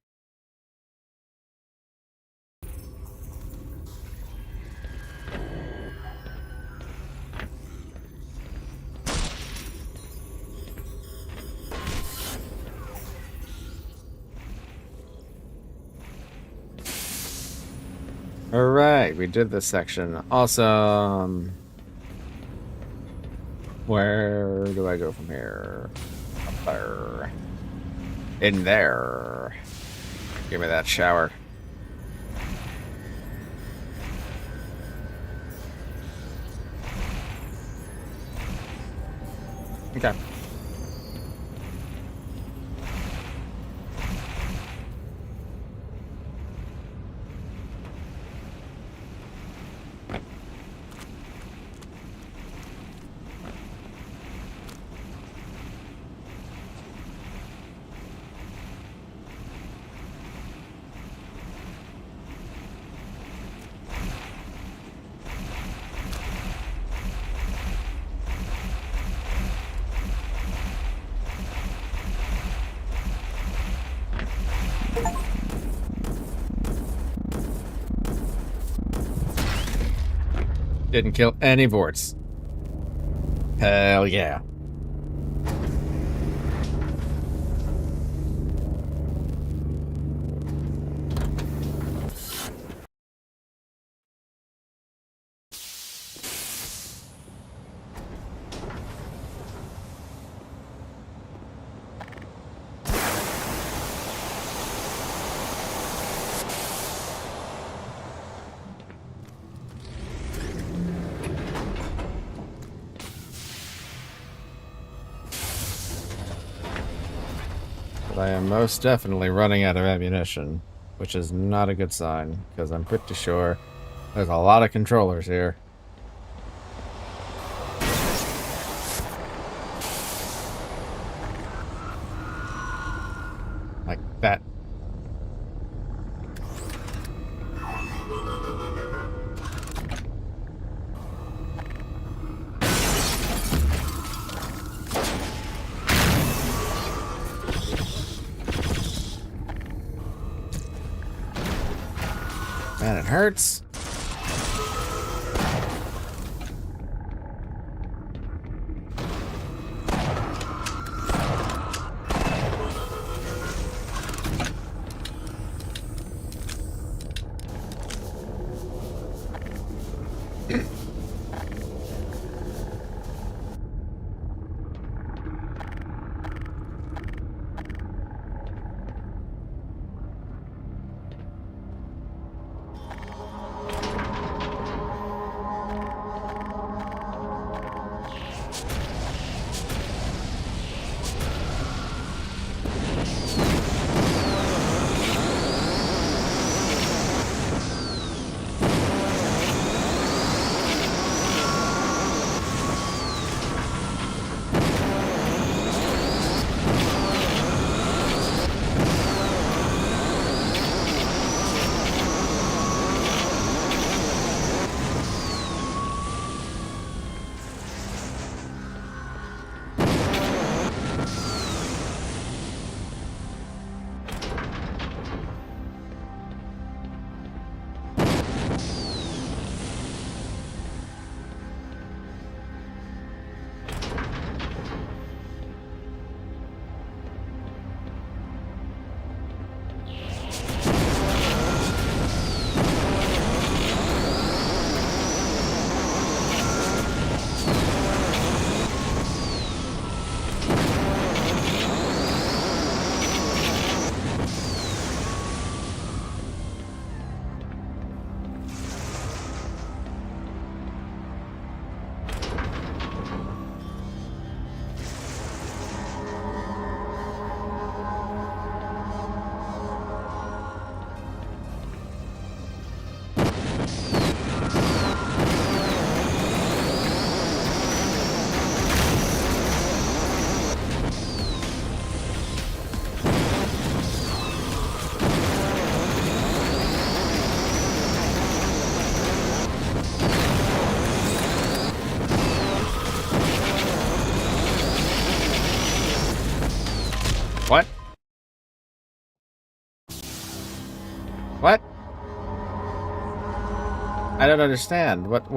All right, we did this section. Awesome. Where do I go from here? Up there. In there. Give me that shower. Okay. Didn't kill any vorts. Hell yeah. But I am most definitely running out of ammunition, which is not a good sign, because I'm pretty sure there's a lot of controllers here. Like that. Man, it hurts. What? What? I don't understand. What?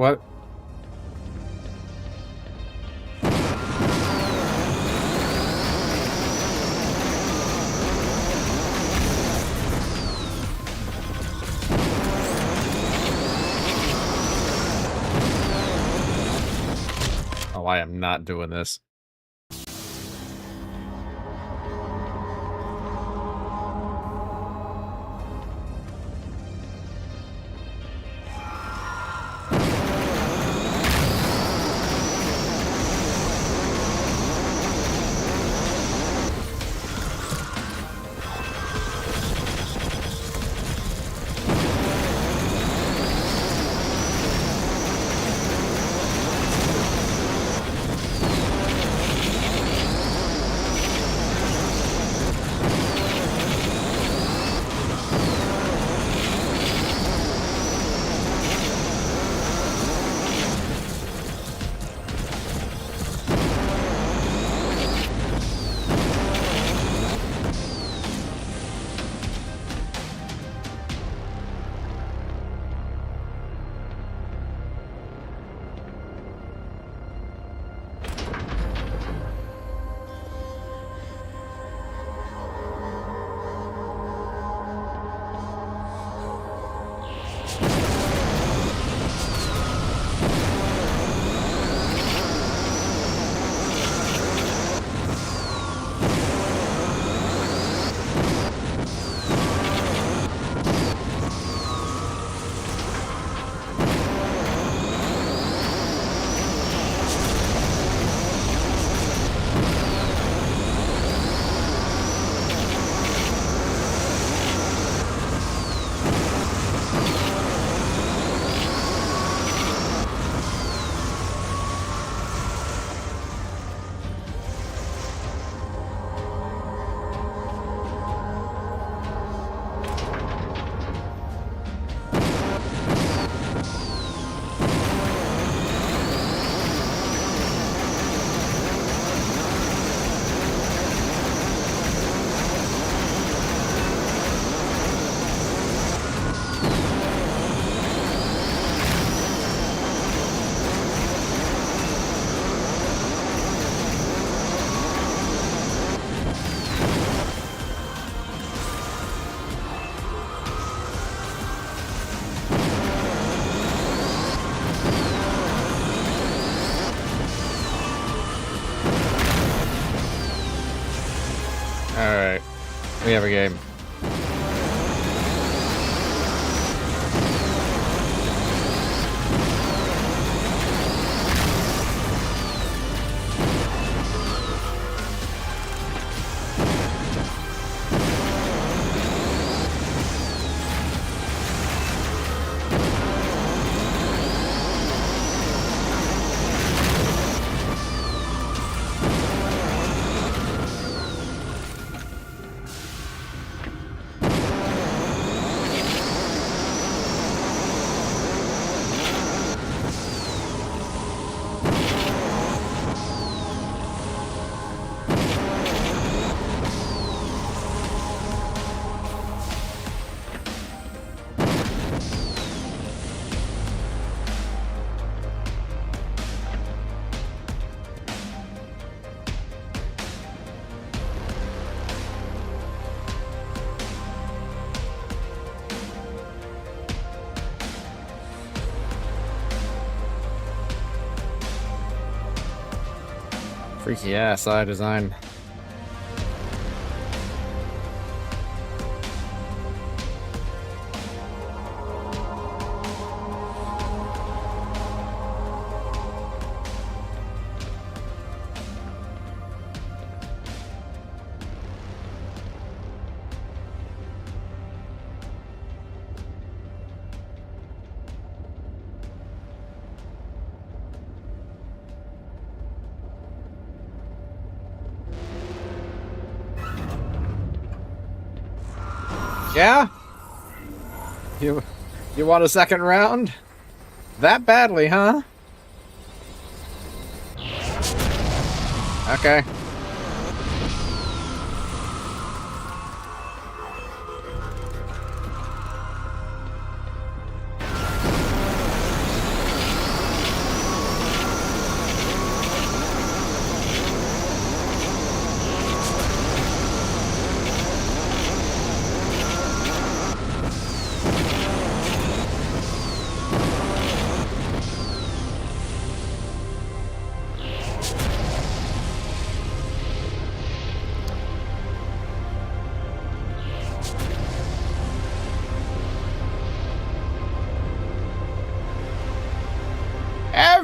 Oh, I am not doing this. Alright. We have a game. Freaky ass eye design. Yeah? You want a second round? That badly, huh? Okay.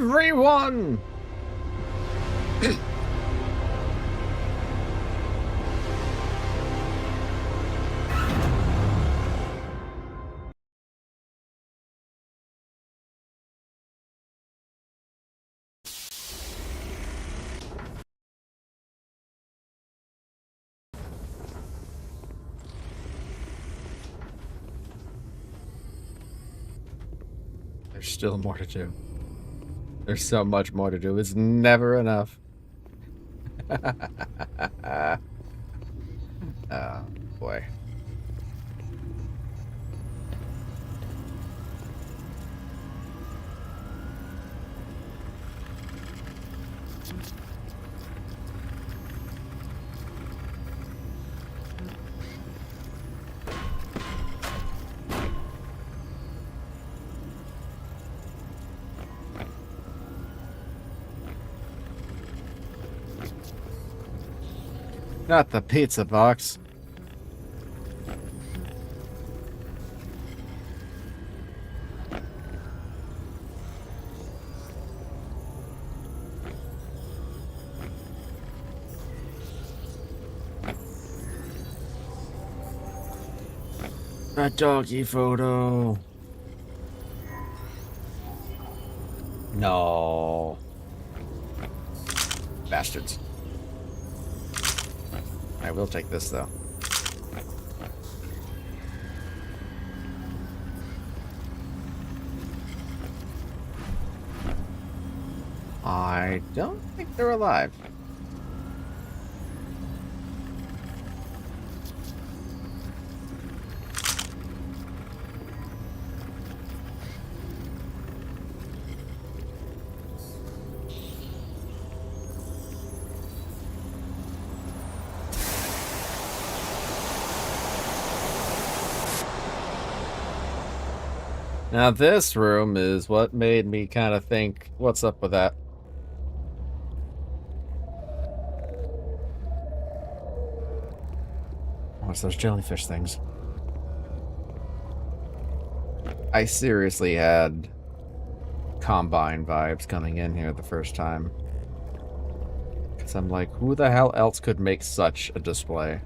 everyone! There's still more to do. There's so much more to do. It's never enough. Oh, boy. Not the pizza box. A doggy photo. No. Bastards. I will take this, though. I don't think they're alive. Now this room is what made me kind of think, what's up with that? What's those jellyfish things? I seriously had Combine vibes coming in here the first time. Because I'm like, who the hell else could make such a display?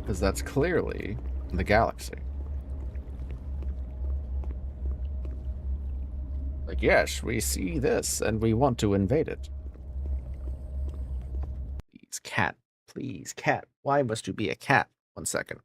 Because that's clearly the galaxy. Like, yes, we see this and we want to invade it. Please, cat. Please, cat. Why must you be a cat? 1 second.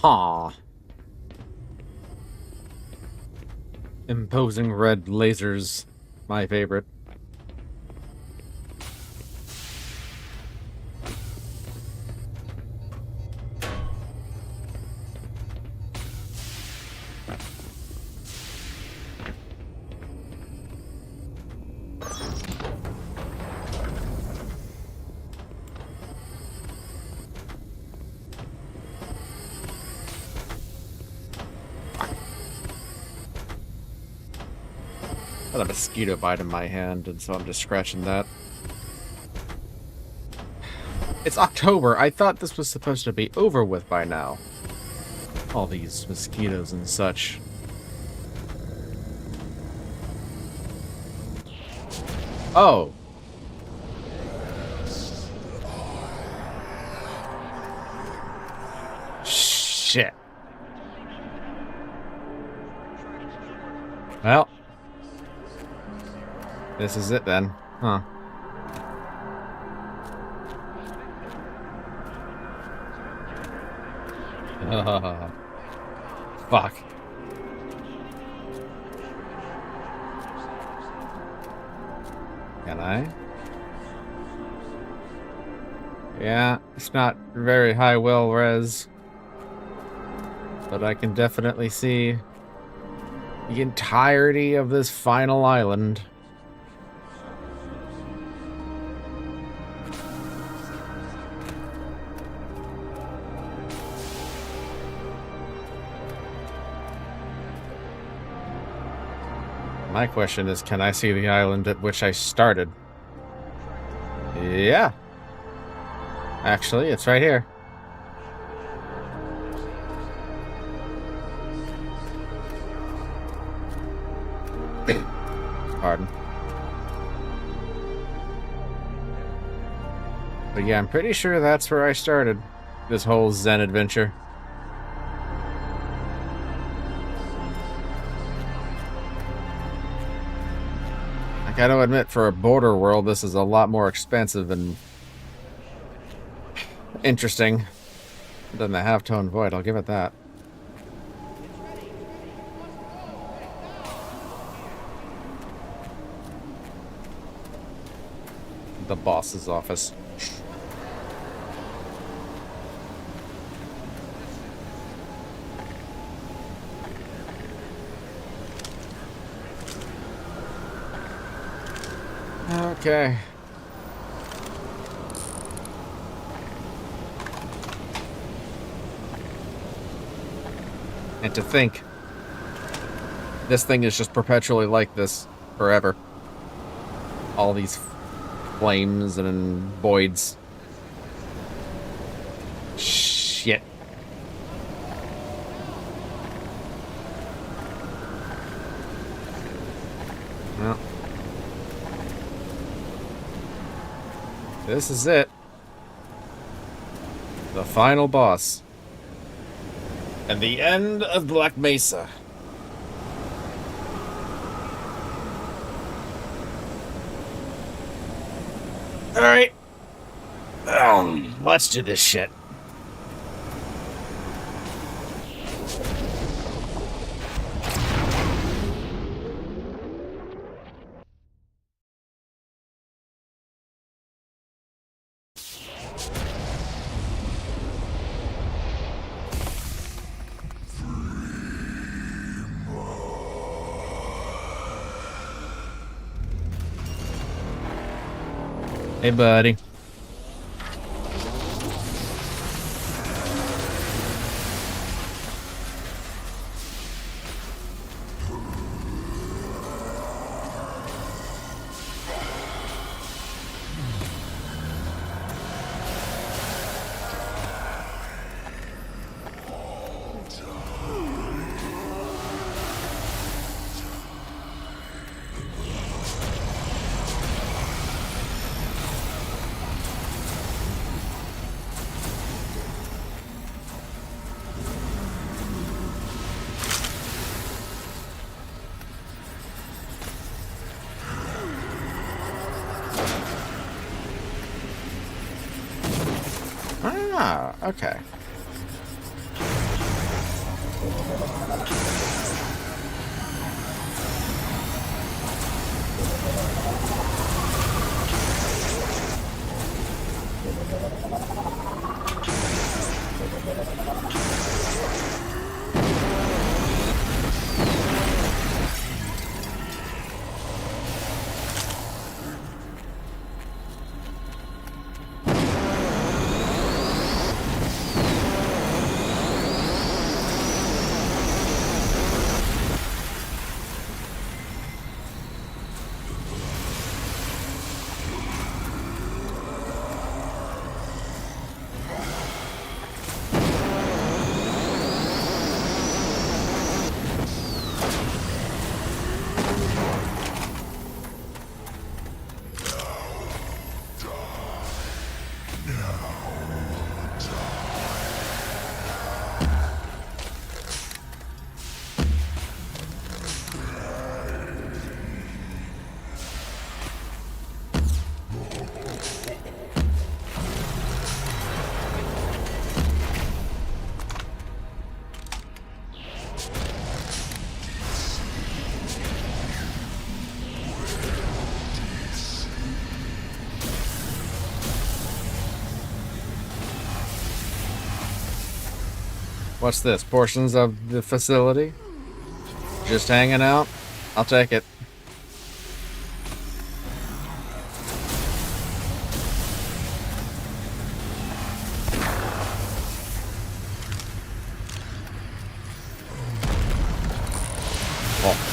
Huh. Imposing red lasers. My favorite. I got a mosquito bite in my hand, and so I'm just scratching that. It's October. I thought this was supposed to be over with by now. All these mosquitoes and such. Oh. Shit. Well. This is it then. Huh. Fuck. Can I? Yeah, it's not very high well res. But I can definitely see the entirety of this final island. My question is, can I see the island at which I started? Yeah. Actually, it's right here. Pardon. But yeah, I'm pretty sure that's where I started this whole Zen adventure. I gotta admit, for a border world, this is a lot more expansive and interesting than the half-tone void. I'll give it that. The boss's office. Okay. And to think, this thing is just perpetually like this forever. All these flames and voids. Shit. Well. This is it. The final boss. And the end of Black Mesa. Alright. Let's do this shit. Hey, buddy. Ah, okay. What's this? Portions of the facility? Just hanging out? I'll take it. Oh.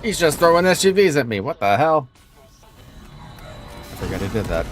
He's just throwing SUVs at me. What the hell? I forgot he did that.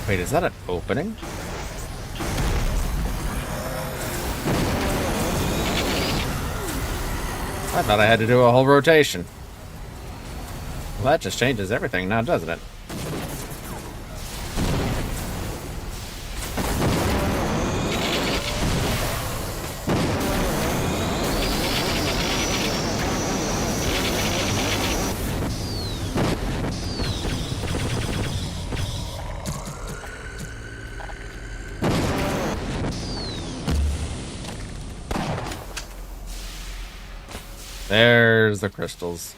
Wait, is that an opening? I thought I had to do a whole rotation. Well, that just changes everything now, doesn't it? There's the crystals.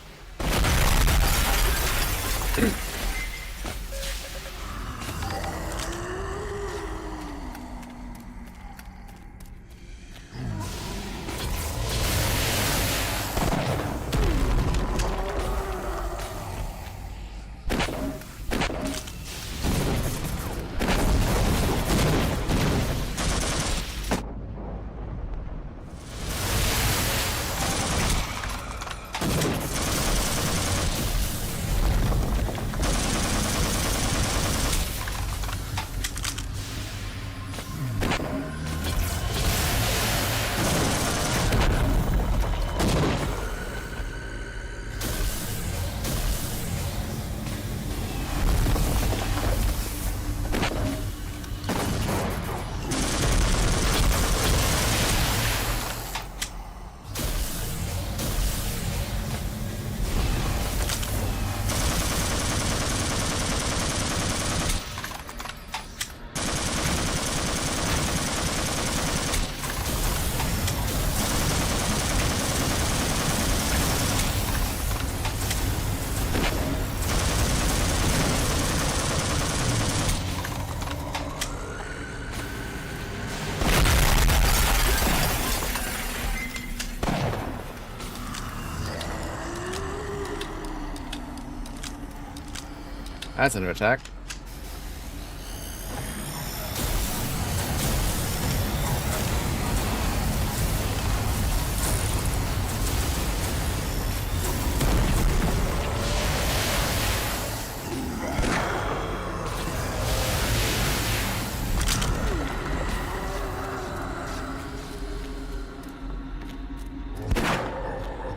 That's an attack.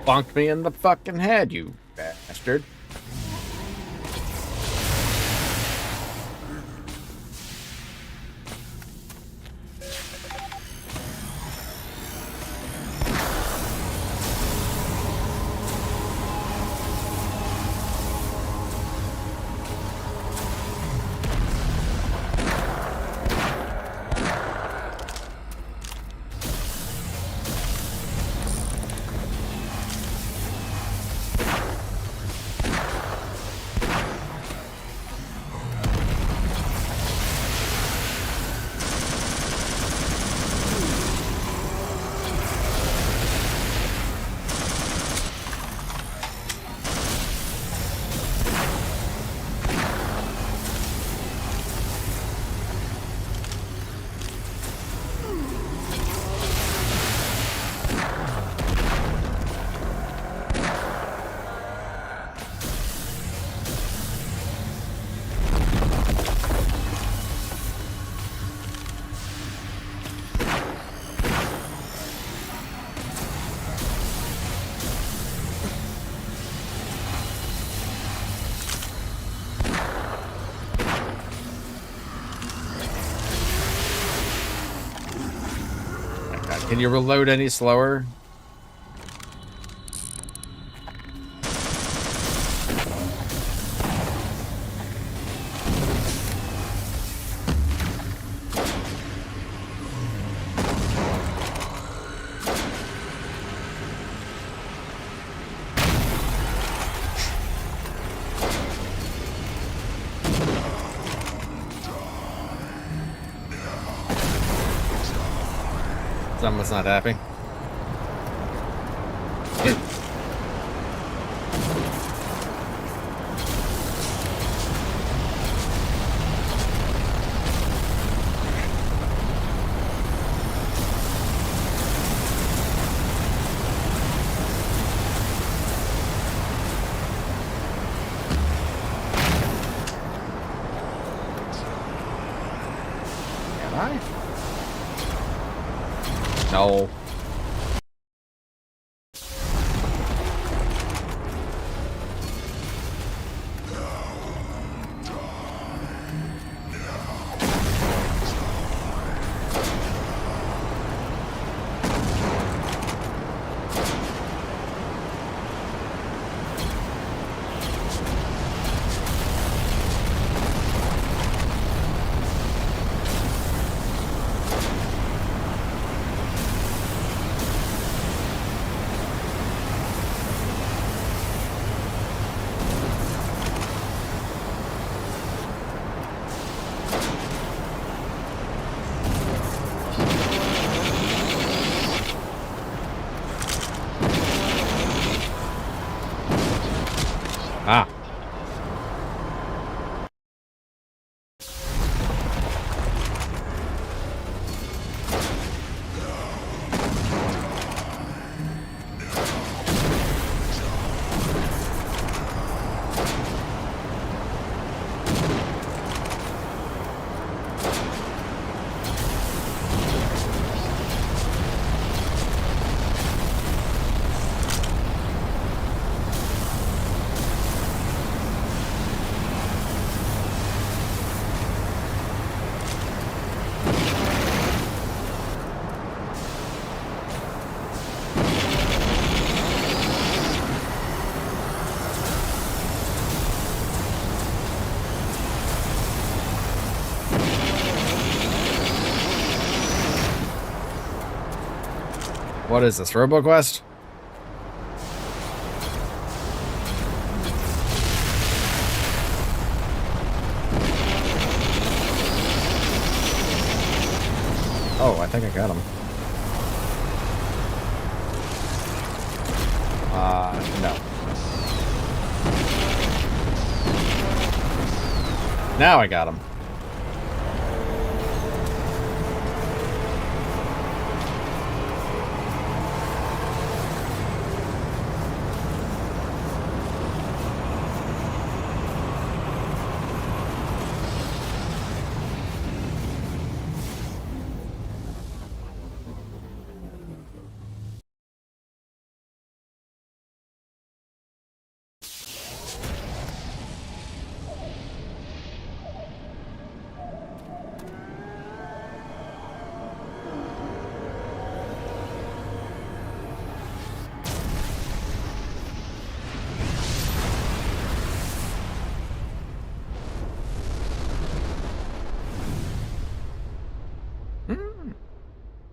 Bonked me in the fucking head, you bastard. Can you reload any slower? Someone's not happy. Am I? No. Ah. What is this, RoboQuest? Oh, I think I got him. No. Now I got him.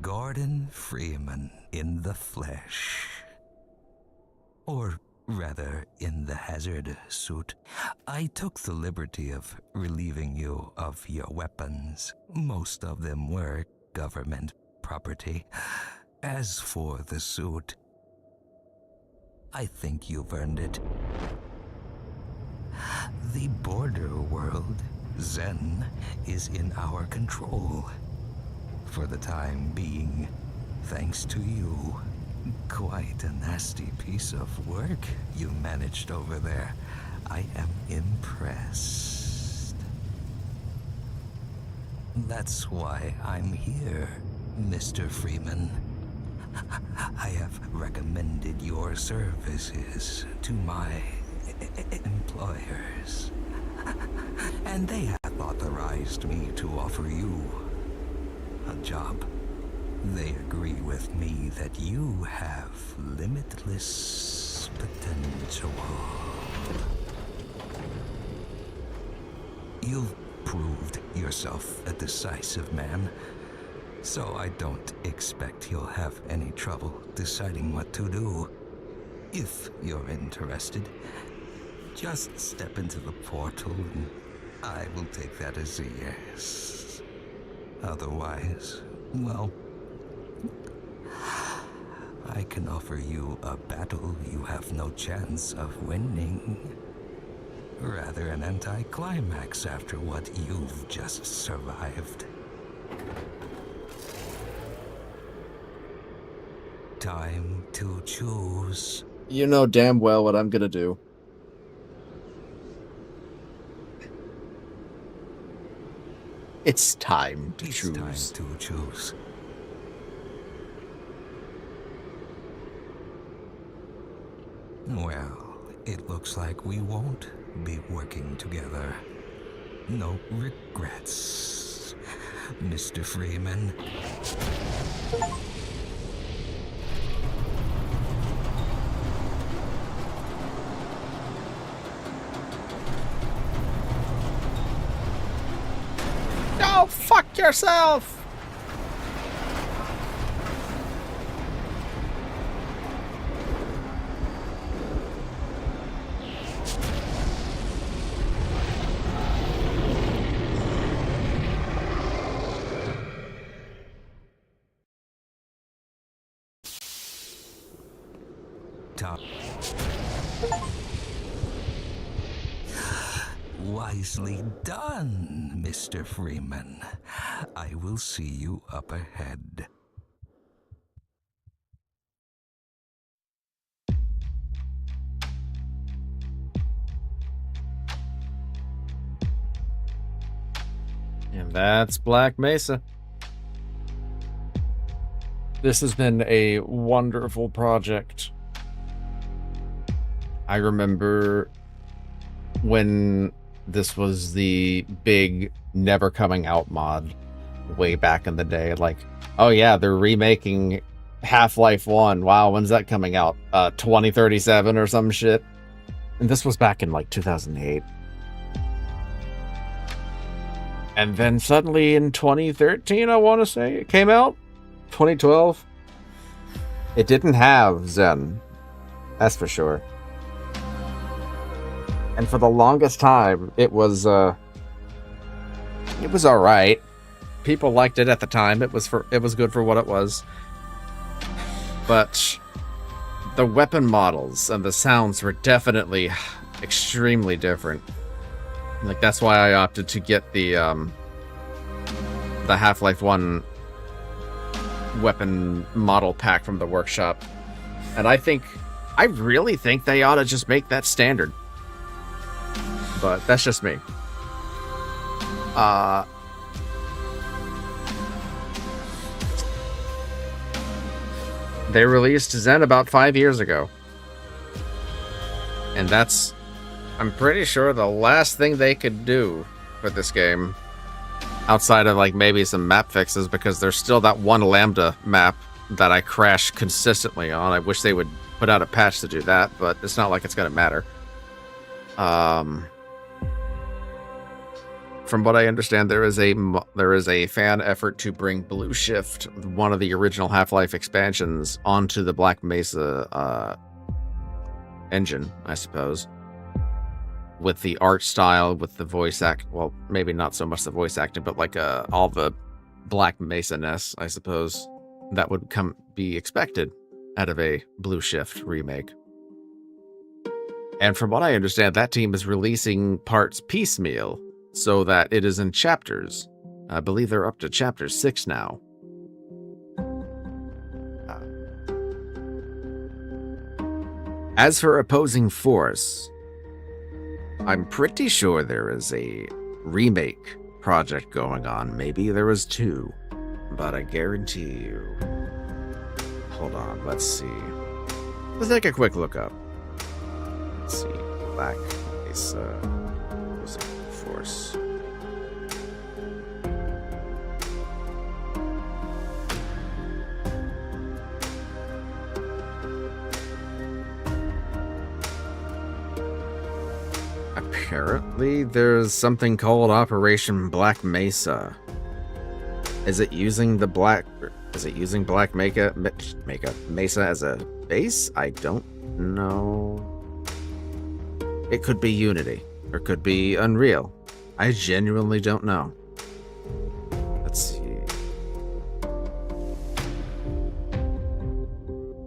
Gordon Freeman in the flesh. Or rather, in the hazard suit. I took the liberty of relieving you of your weapons. Most of them were government property. As for the suit, I think you've earned it. The border world, Zen, is in our control. For the time being, thanks to you. Quite a nasty piece of work you managed over there. I am impressed. That's why I'm here, Mr. Freeman. I have recommended your services to my employers. And they have authorized me to offer you a job. They agree with me that you have limitless potential. You've proved yourself a decisive man, so I don't expect you'll have any trouble deciding what to do. If you're interested, just step into the portal and I will take that as a yes. Otherwise, well, I can offer you a battle you have no chance of winning. Rather an anticlimax after what you've just survived. Time to choose. You know damn well what I'm gonna do. It's time to choose. It's time to choose. Well, it looks like we won't be working together. No regrets, Mr. Freeman. Go fuck yourself! Top. Wisely done, Mr. Freeman. I will see you up ahead. And that's Black Mesa. This has been a wonderful project. I remember when this was the big never coming out mod way back in the day. Like, oh yeah, they're remaking Half-Life 1. Wow, when's that coming out? 2037 or some shit. And this was back in like 2008. And then suddenly in 2013, I want to say, it came out. 2012. It didn't have Zen. That's for sure. And for the longest time, it was all right. People liked it at the time. It was good for what it was. But the weapon models and the sounds were definitely extremely different. Like, that's why I opted to get the Half-Life 1 weapon model pack from the workshop. And I really think they ought to just make that standard. But that's just me. They released Zen about 5 years ago. And that's, I'm pretty sure, the last thing they could do for this game. Outside of, like, maybe some map fixes, because there's still that one Lambda map that I crash consistently on. I wish they would put out a patch to do that, but it's not like it's going to matter. From what I understand, there is a fan effort to bring Blue Shift, one of the original Half-Life expansions, onto the Black Mesa engine, I suppose. With the art style, with the voice act, well, maybe not so much the voice acting, but like all the Black Mesa-ness, I suppose, that would be expected out of a Blue Shift remake. And from what I understand, that team is releasing parts piecemeal, so that it is in chapters. I believe they're up to chapter 6 now. As for opposing force, I'm pretty sure there is a remake project going on. Maybe there was 2, but I guarantee you. Hold on, let's see. Let's take a quick look up. Let's see. Black Mesa opposing force. Apparently, there's something called Operation Black Mesa. Is it using Black Mesa as a base? I don't know. It could be Unity, or could be Unreal. I genuinely don't know. Let's see.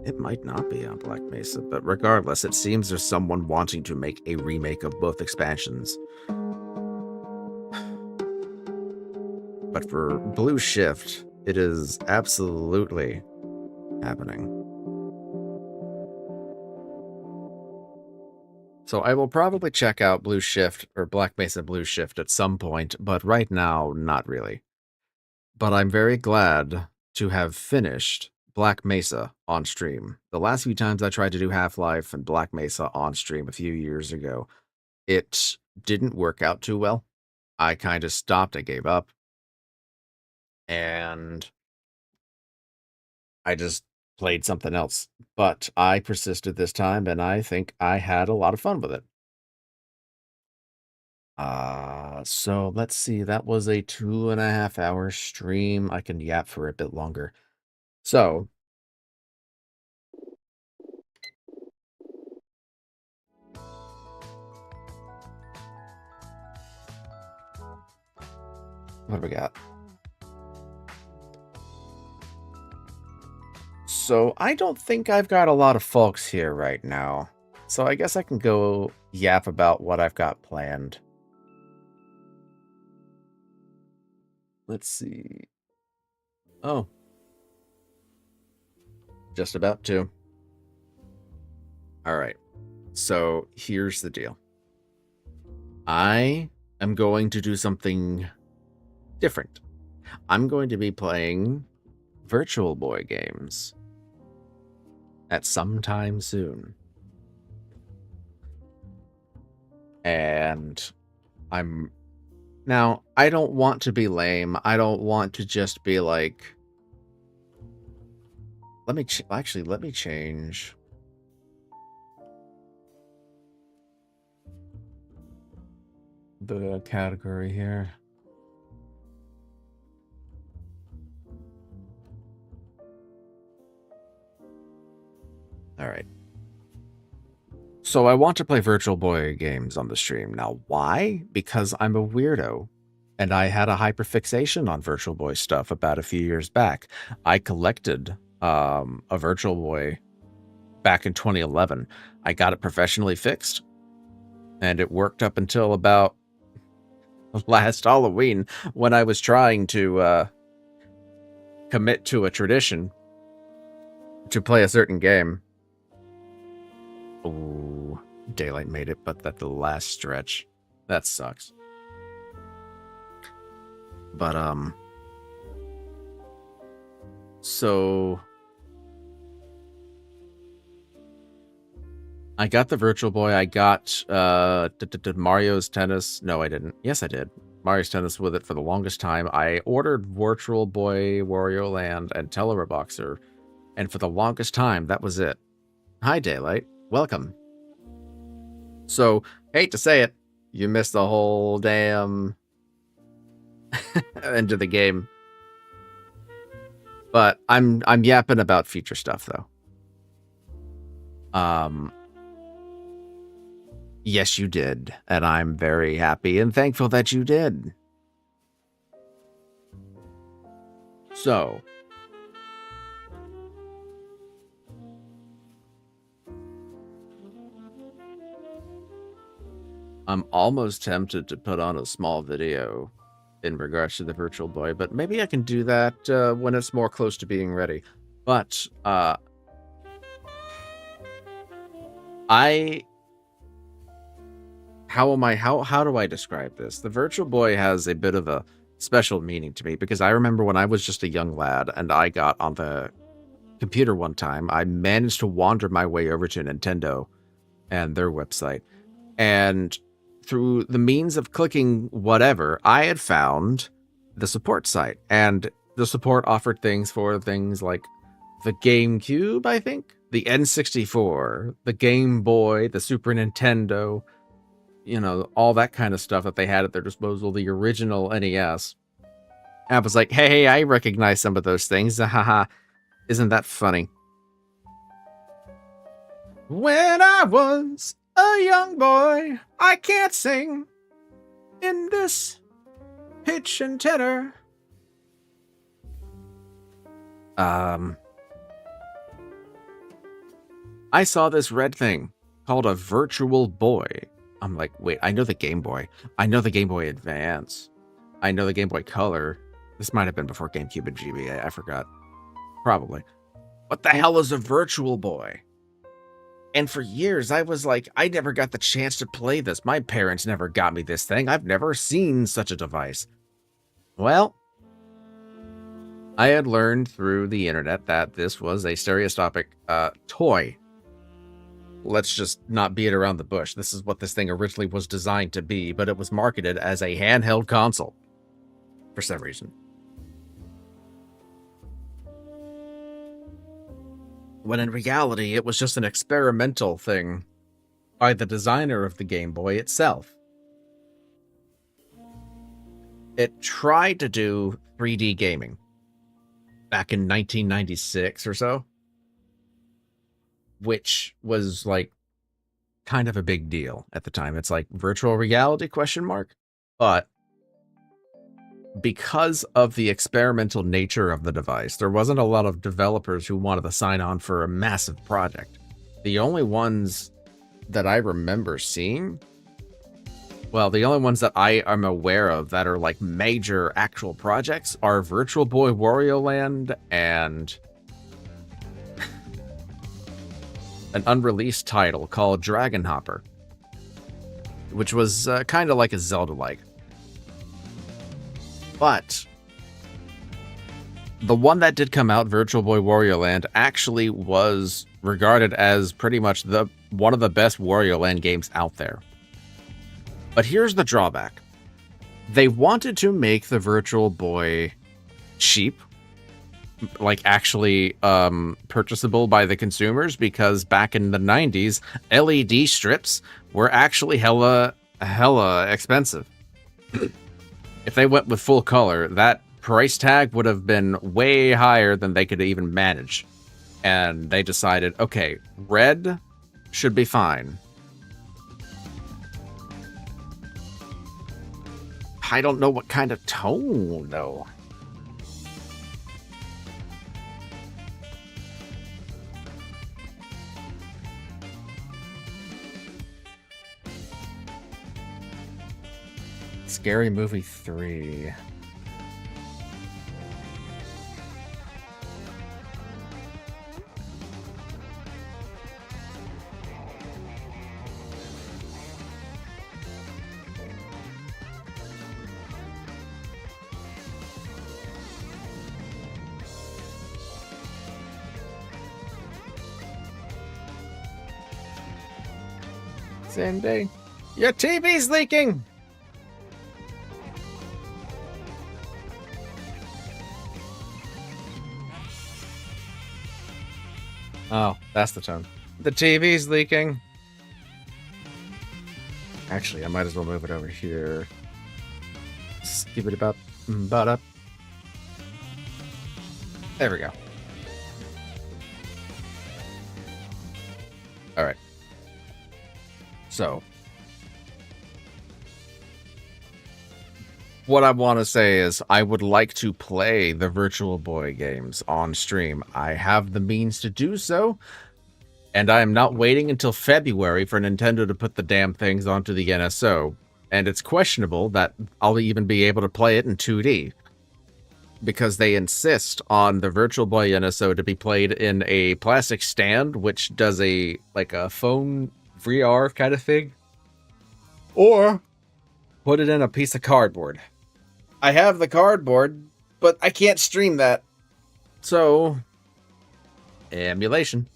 It might not be on Black Mesa, but regardless, it seems there's someone wanting to make a remake of both expansions. But for Blue Shift, it is absolutely happening. So I will probably check out Blue Shift or Black Mesa Blue Shift at some point, but right now, not really. But I'm very glad to have finished Black Mesa on stream. The last few times I tried to do Half-Life and Black Mesa on stream a few years ago, it didn't work out too well. I kind of stopped, I gave up. And I just played something else. But I persisted this time, and I think I had a lot of fun with it. So let's see. That was a 2.5-hour stream. I can yap for a bit longer. So, what do we got? So I don't think I've got a lot of folks here right now. So I guess I can go yap about what I've got planned. Let's see. Oh. Just about to. All right. So here's the deal. I am going to do something different. I'm going to be playing Virtual Boy games at some time soon. And now, I don't want to be lame. I don't want to just be like, let me change. The category here. All right. So I want to play Virtual Boy games on the stream. Now, why? Because I'm a weirdo. And I had a hyperfixation on Virtual Boy stuff about a few years back. I collected a Virtual Boy back in 2011. I got it professionally fixed. And it worked up until about last Halloween when I was trying to commit to a tradition to play a certain game. Ooh, Daylight made it, but at the last stretch. That sucks. But, so I got the Virtual Boy. I got Mario's Tennis. No, I didn't. Yes, I did. Mario's Tennis with it for the longest time. I ordered Virtual Boy, Wario Land, and Teleboxer, and for the longest time, that was it. Hi, Daylight. Welcome. So, hate to say it, you missed the whole damn end of the game. But I'm yapping about future stuff though. Yes, you did, and I'm very happy and thankful that you did. So, I'm almost tempted to put on a small video in regards to the Virtual Boy, but maybe I can do that when it's more close to being ready. But how do I describe this? The Virtual Boy has a bit of a special meaning to me because I remember when I was just a young lad and I got on the computer one time, I managed to wander my way over to Nintendo and their website, and through the means of clicking whatever, I had found the support site, and the support offered things for things like the GameCube, I think, the N64, the Game Boy, the Super Nintendo, you know, all that kind of stuff that they had at their disposal, the original NES. And I was like, hey, I recognize some of those things. Haha, isn't that funny? When I was a young boy, I can't sing in this pitch and tenor. I saw this red thing called a Virtual Boy. I'm like, wait, I know the Game Boy. I know the Game Boy Advance. I know the Game Boy Color. This might have been before GameCube and GBA. I forgot. Probably. What the hell is a Virtual Boy? And for years, I was like, I never got the chance to play this. My parents never got me this thing. I've never seen such a device. Well, I had learned through the internet that this was a stereoscopic toy. Let's just not beat around the bush. This is what this thing originally was designed to be, but it was marketed as a handheld console for some reason. When in reality, it was just an experimental thing by the designer of the Game Boy itself. It tried to do 3D gaming back in 1996 or so, which was like kind of a big deal at the time. It's like virtual reality ? But because of the experimental nature of the device, there wasn't a lot of developers who wanted to sign on for a massive project. The only ones that I remember seeing, well, the only ones that I am aware of that are like major actual projects are Virtual Boy Wario Land and an unreleased title called Dragon Hopper, which was kind of like a Zelda-like. But the one that did come out, Virtual Boy Wario Land, actually was regarded as pretty much one of the best Wario Land games out there. But here's the drawback. They wanted to make the Virtual Boy cheap, like actually purchasable by the consumers, because back in the 90s, LED strips were actually hella expensive. If they went with full color, that price tag would have been way higher than they could even manage. And they decided, okay, red should be fine. I don't know what kind of tone, though. Scary Movie 3. Same day. Your TV's leaking! Oh, that's the tone. The TV's leaking. Actually, I might as well move it over here. Skip it about up. There we go. All right. So, what I want to say is I would like to play the Virtual Boy games on stream. I have the means to do so, and I am not waiting until February for Nintendo to put the damn things onto the NSO. And it's questionable that I'll even be able to play it in 2D. Because they insist on the Virtual Boy NSO to be played in a plastic stand, which does a phone VR kind of thing. Or put it in a piece of cardboard. I have the cardboard, but I can't stream that. So, emulation.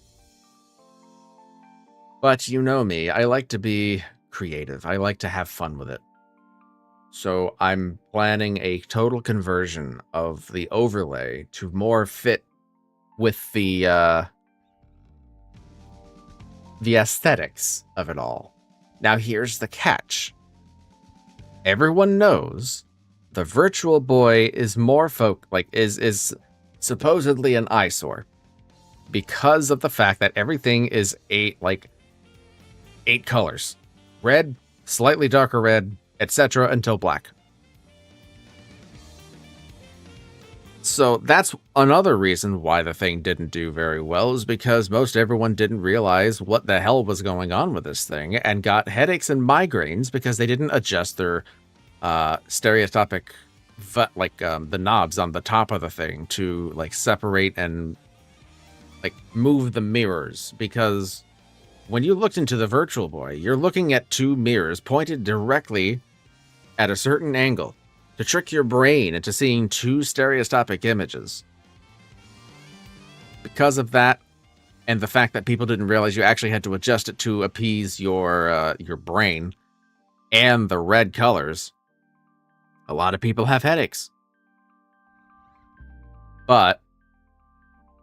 But you know me, I like to be creative. I like to have fun with it. So I'm planning a total conversion of the overlay to more fit with the aesthetics of it all. Now here's the catch. Everyone knows the Virtual Boy is more is supposedly an eyesore because of the fact that everything is eight colors. Red, slightly darker red, etc. until black. So that's another reason why the thing didn't do very well, is because most everyone didn't realize what the hell was going on with this thing and got headaches and migraines because they didn't adjust their stereoscopic the knobs on the top of the thing to separate and move the mirrors. Because when you looked into the Virtual Boy, you're looking at two mirrors pointed directly at a certain angle to trick your brain into seeing two stereoscopic images. Because of that, and the fact that people didn't realize you actually had to adjust it to appease your brain and the red colors, a lot of people have headaches. But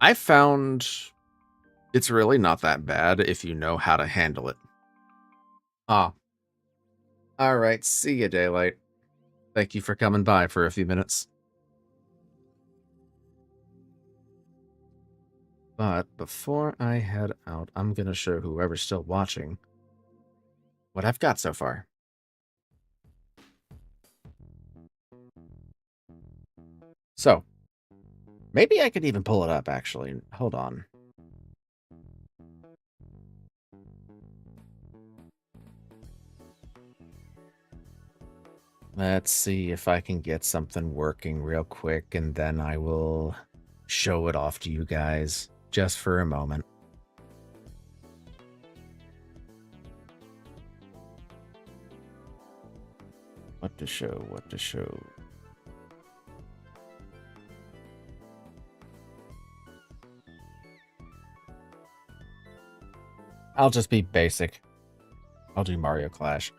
I found it's really not that bad if you know how to handle it. Alright, see ya, Daylight. Thank you for coming by for a few minutes. But before I head out, I'm gonna show whoever's still watching what I've got so far. So, maybe I could even pull it up, actually. Hold on. Let's see if I can get something working real quick, and then I will show it off to you guys just for a moment. What to show, what to show. I'll just be basic. I'll do Mario Clash.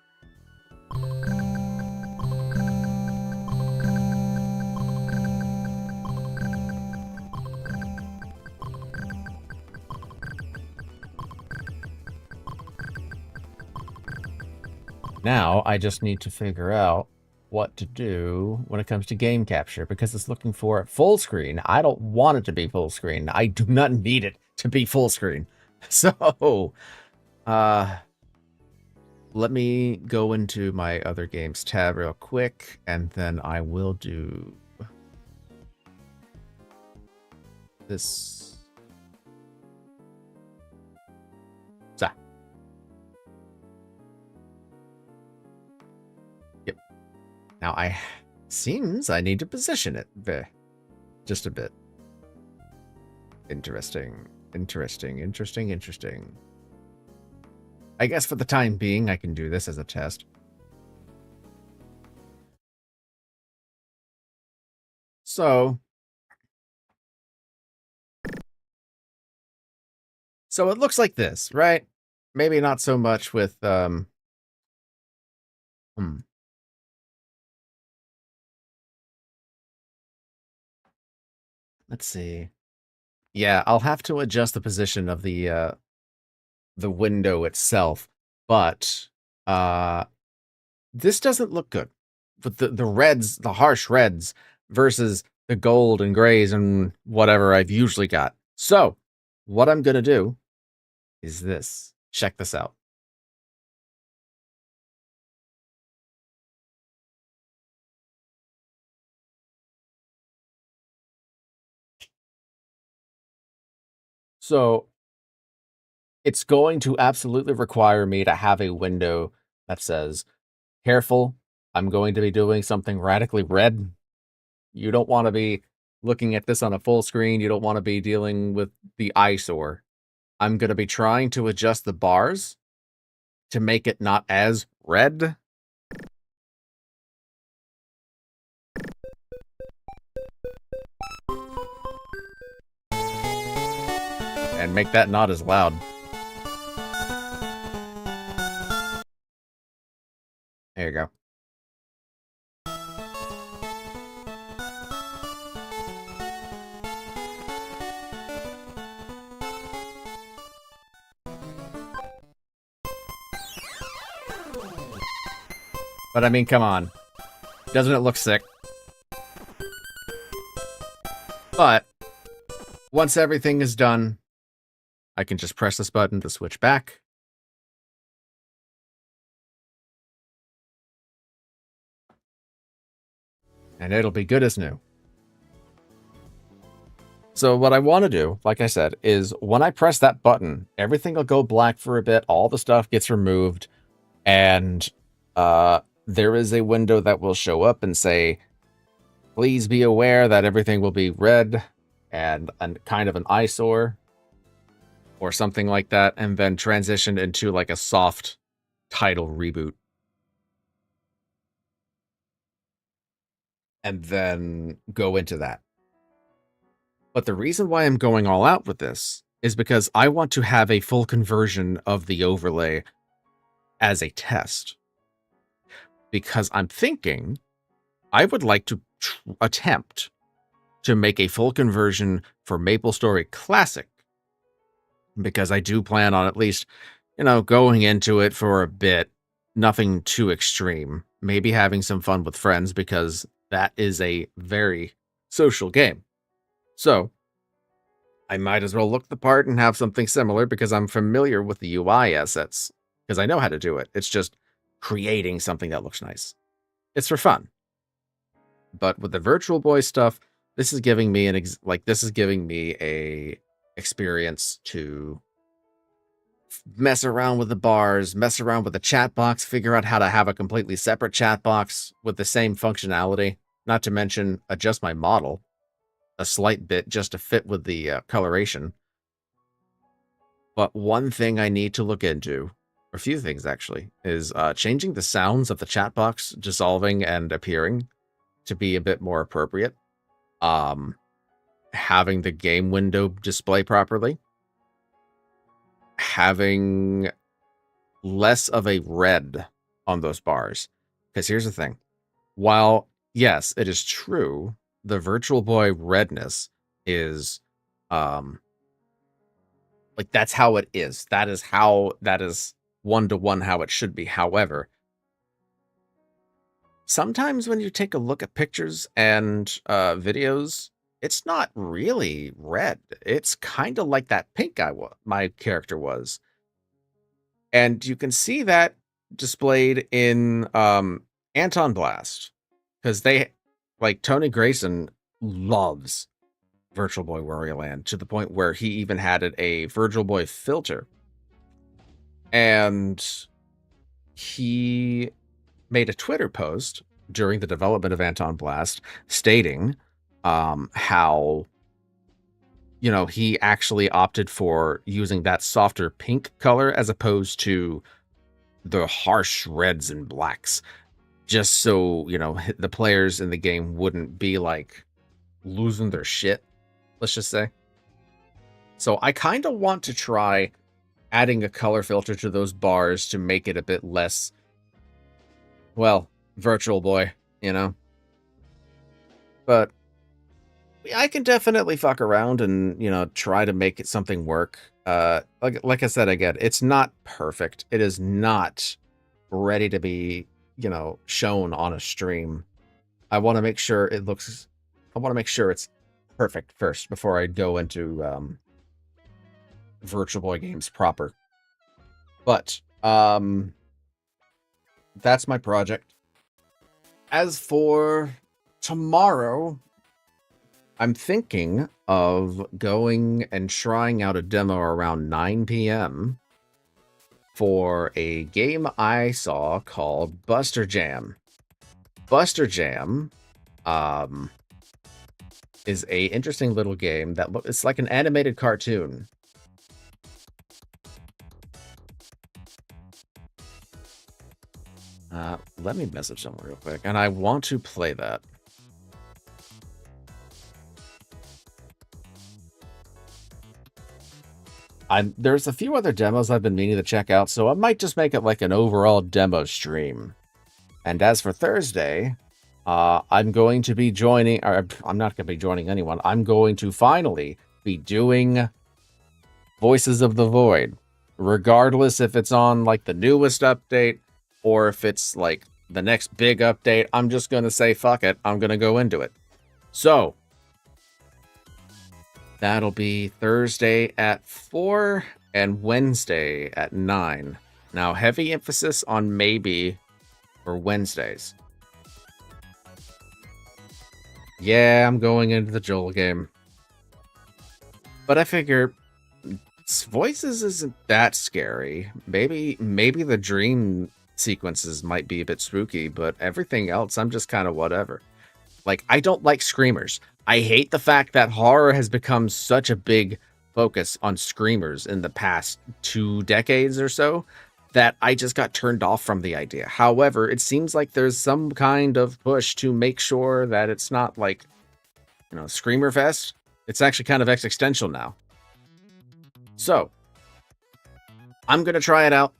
Now, I just need to figure out what to do when it comes to game capture, because it's looking for full screen. I don't want it to be full screen. I do not need it to be full screen. So, let me go into my other games tab real quick, and then I will do this. Yep. Now seems I need to position it just a bit. Interesting. I guess for the time being, I can do this as a test. So it looks like this, right? Maybe not so much with let's see. Yeah, I'll have to adjust the position of the window itself, but this doesn't look good. But the reds, the harsh reds versus the gold and grays and whatever I've usually got. So, what I'm going to do is this. Check this out. So, it's going to absolutely require me to have a window that says, careful, I'm going to be doing something radically red. You don't want to be looking at this on a full screen. You don't want to be dealing with the eyesore. I'm going to be trying to adjust the bars to make it not as red. And make that not as loud. There you go. But I mean, come on. Doesn't it look sick? But once everything is done, I can just press this button to switch back. And it'll be good as new. So what I want to do, like I said, is when I press that button, everything will go black for a bit. All the stuff gets removed. And there is a window that will show up and say, please be aware that everything will be red and kind of an eyesore or something like that, and then transition into like a soft title reboot. And then go into that. But the reason why I'm going all out with this is because I want to have a full conversion of the overlay as a test. Because I'm thinking I would like to attempt to make a full conversion for MapleStory Classic. Because I do plan on at least, going into it for a bit. Nothing too extreme. Maybe having some fun with friends, because that is a very social game. So, I might as well look the part and have something similar because I'm familiar with the UI assets. Because I know how to do it. It's just creating something that looks nice. It's for fun. But with the Virtual Boy stuff, this is giving me a experience to mess around with the bars, mess around with the chat box, figure out how to have a completely separate chat box with the same functionality, not to mention adjust my model a slight bit just to fit with the coloration. But one thing I need to look into, or a few things actually, is changing the sounds of the chat box dissolving and appearing to be a bit more appropriate. Having the game window display properly. Having less of a red on those bars. Because here's the thing. While, yes, it is true, the Virtual Boy redness is, that's how it is. That is one-to-one how it should be. However, sometimes when you take a look at pictures and videos, it's not really red. It's kind of like that pink my character was. And you can see that displayed in Anton Blast. Because Tony Grayson loves Virtual Boy Wario Land to the point where he even had a Virtual Boy filter. And he made a Twitter post during the development of Anton Blast, stating how, you know, he actually opted for using that softer pink color as opposed to the harsh reds and blacks, just so, you know, the players in the game wouldn't be like losing their shit, let's just say. So I kind of want to try adding a color filter to those bars to make it a bit less, well, Virtual Boy, you know? But I can definitely fuck around and, you know, try to make it something work. Like I said, again, it's not perfect. It is not ready to be, you know, shown on a stream. I want to make sure it looks, I want to make sure it's perfect first before I go into Virtual Boy games proper. But that's my project. As for tomorrow, I'm thinking of going and trying out a demo around 9 p.m. for a game I saw called Buster Jam. Buster Jam is a interesting little game that it's like an animated cartoon. Let me message someone real quick, and I want to play that. There's a few other demos I've been meaning to check out, so I might just make it like an overall demo stream. And as for Thursday, I'm going to be joining, or I'm not going to be joining anyone. I'm going to finally be doing Voices of the Void, regardless if it's on like the newest update or if it's like the next big update. I'm just going to say, fuck it. I'm going to go into it. So that'll be Thursday at 4 and Wednesday at 9. Now, heavy emphasis on maybe for Wednesdays. Yeah, I'm going into the Joel game. But I figure Voices isn't that scary. Maybe the dream sequences might be a bit spooky, but everything else, I'm just kind of whatever. Like, I don't like screamers. I hate the fact that horror has become such a big focus on screamers in the past 2 decades or so that I just got turned off from the idea. However, it seems like there's some kind of push to make sure that it's not like, you know, Screamer Fest. It's actually kind of existential now. So, I'm going to try it out.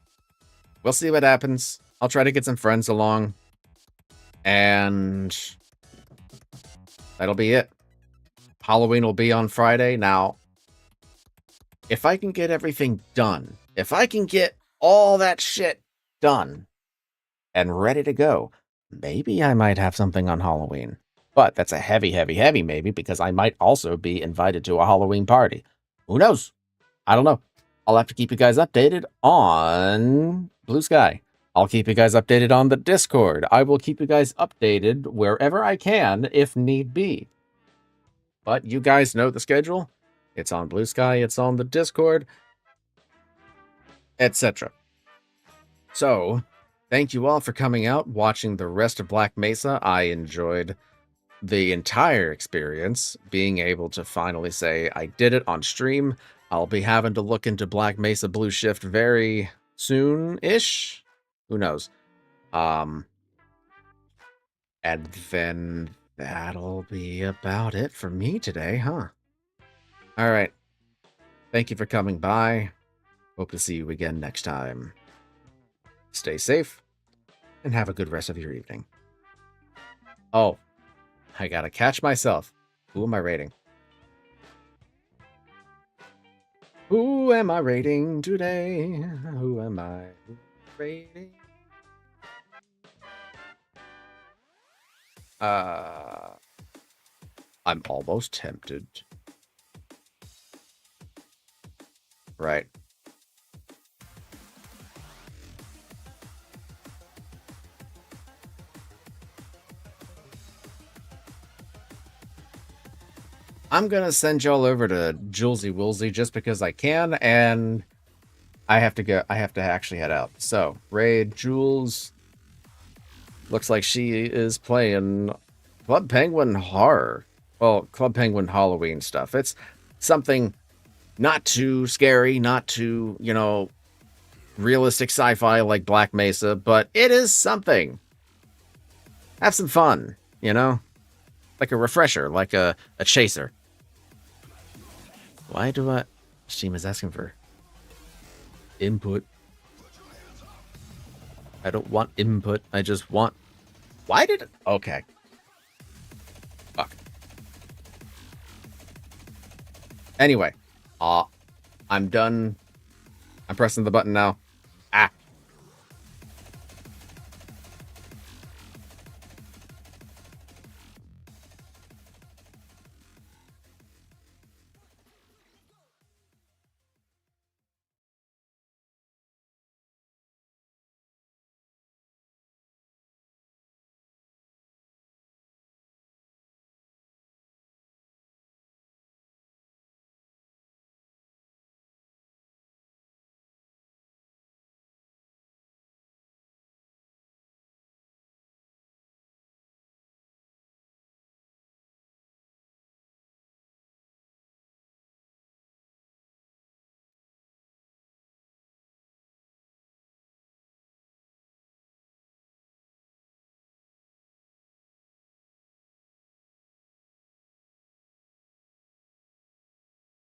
We'll see what happens. I'll try to get some friends along. And that'll be it. Halloween will be on Friday. Now, if I can get everything done, if I can get all that shit done and ready to go, maybe I might have something on Halloween. But that's a heavy maybe, because I might also be invited to a Halloween party. Who knows? I don't know. I'll have to keep you guys updated on BlueSky. I'll keep you guys updated on the Discord. I will keep you guys updated wherever I can, if need be. But you guys know the schedule. It's on BlueSky, it's on the Discord, etc. So, thank you all for coming out, watching the rest of Black Mesa. I enjoyed the entire experience, being able to finally say I did it on stream. I'll be having to look into Black Mesa Blue Shift very soon-ish. Who knows? And then that'll be about it for me today, huh? Alright. Thank you for coming by. Hope to see you again next time. Stay safe, and have a good rest of your evening. Oh, I gotta catch myself. Who am I rating? Who am I rating today? Who am I rating? I'm almost tempted. Right. I'm gonna send y'all over to Julesy Woolsey just because I can, and I have to go. I have to actually head out. So, raid Jules. Looks like she is playing Club Penguin horror. Well, Club Penguin Halloween stuff. It's something not too scary, not too, realistic sci-fi like Black Mesa, but it is something. Have some fun, Like a refresher, like a chaser. Why do I... Steam is asking for input. I don't want input. I just want... Why did it... Okay. Fuck. Anyway. I'm done. I'm pressing the button now.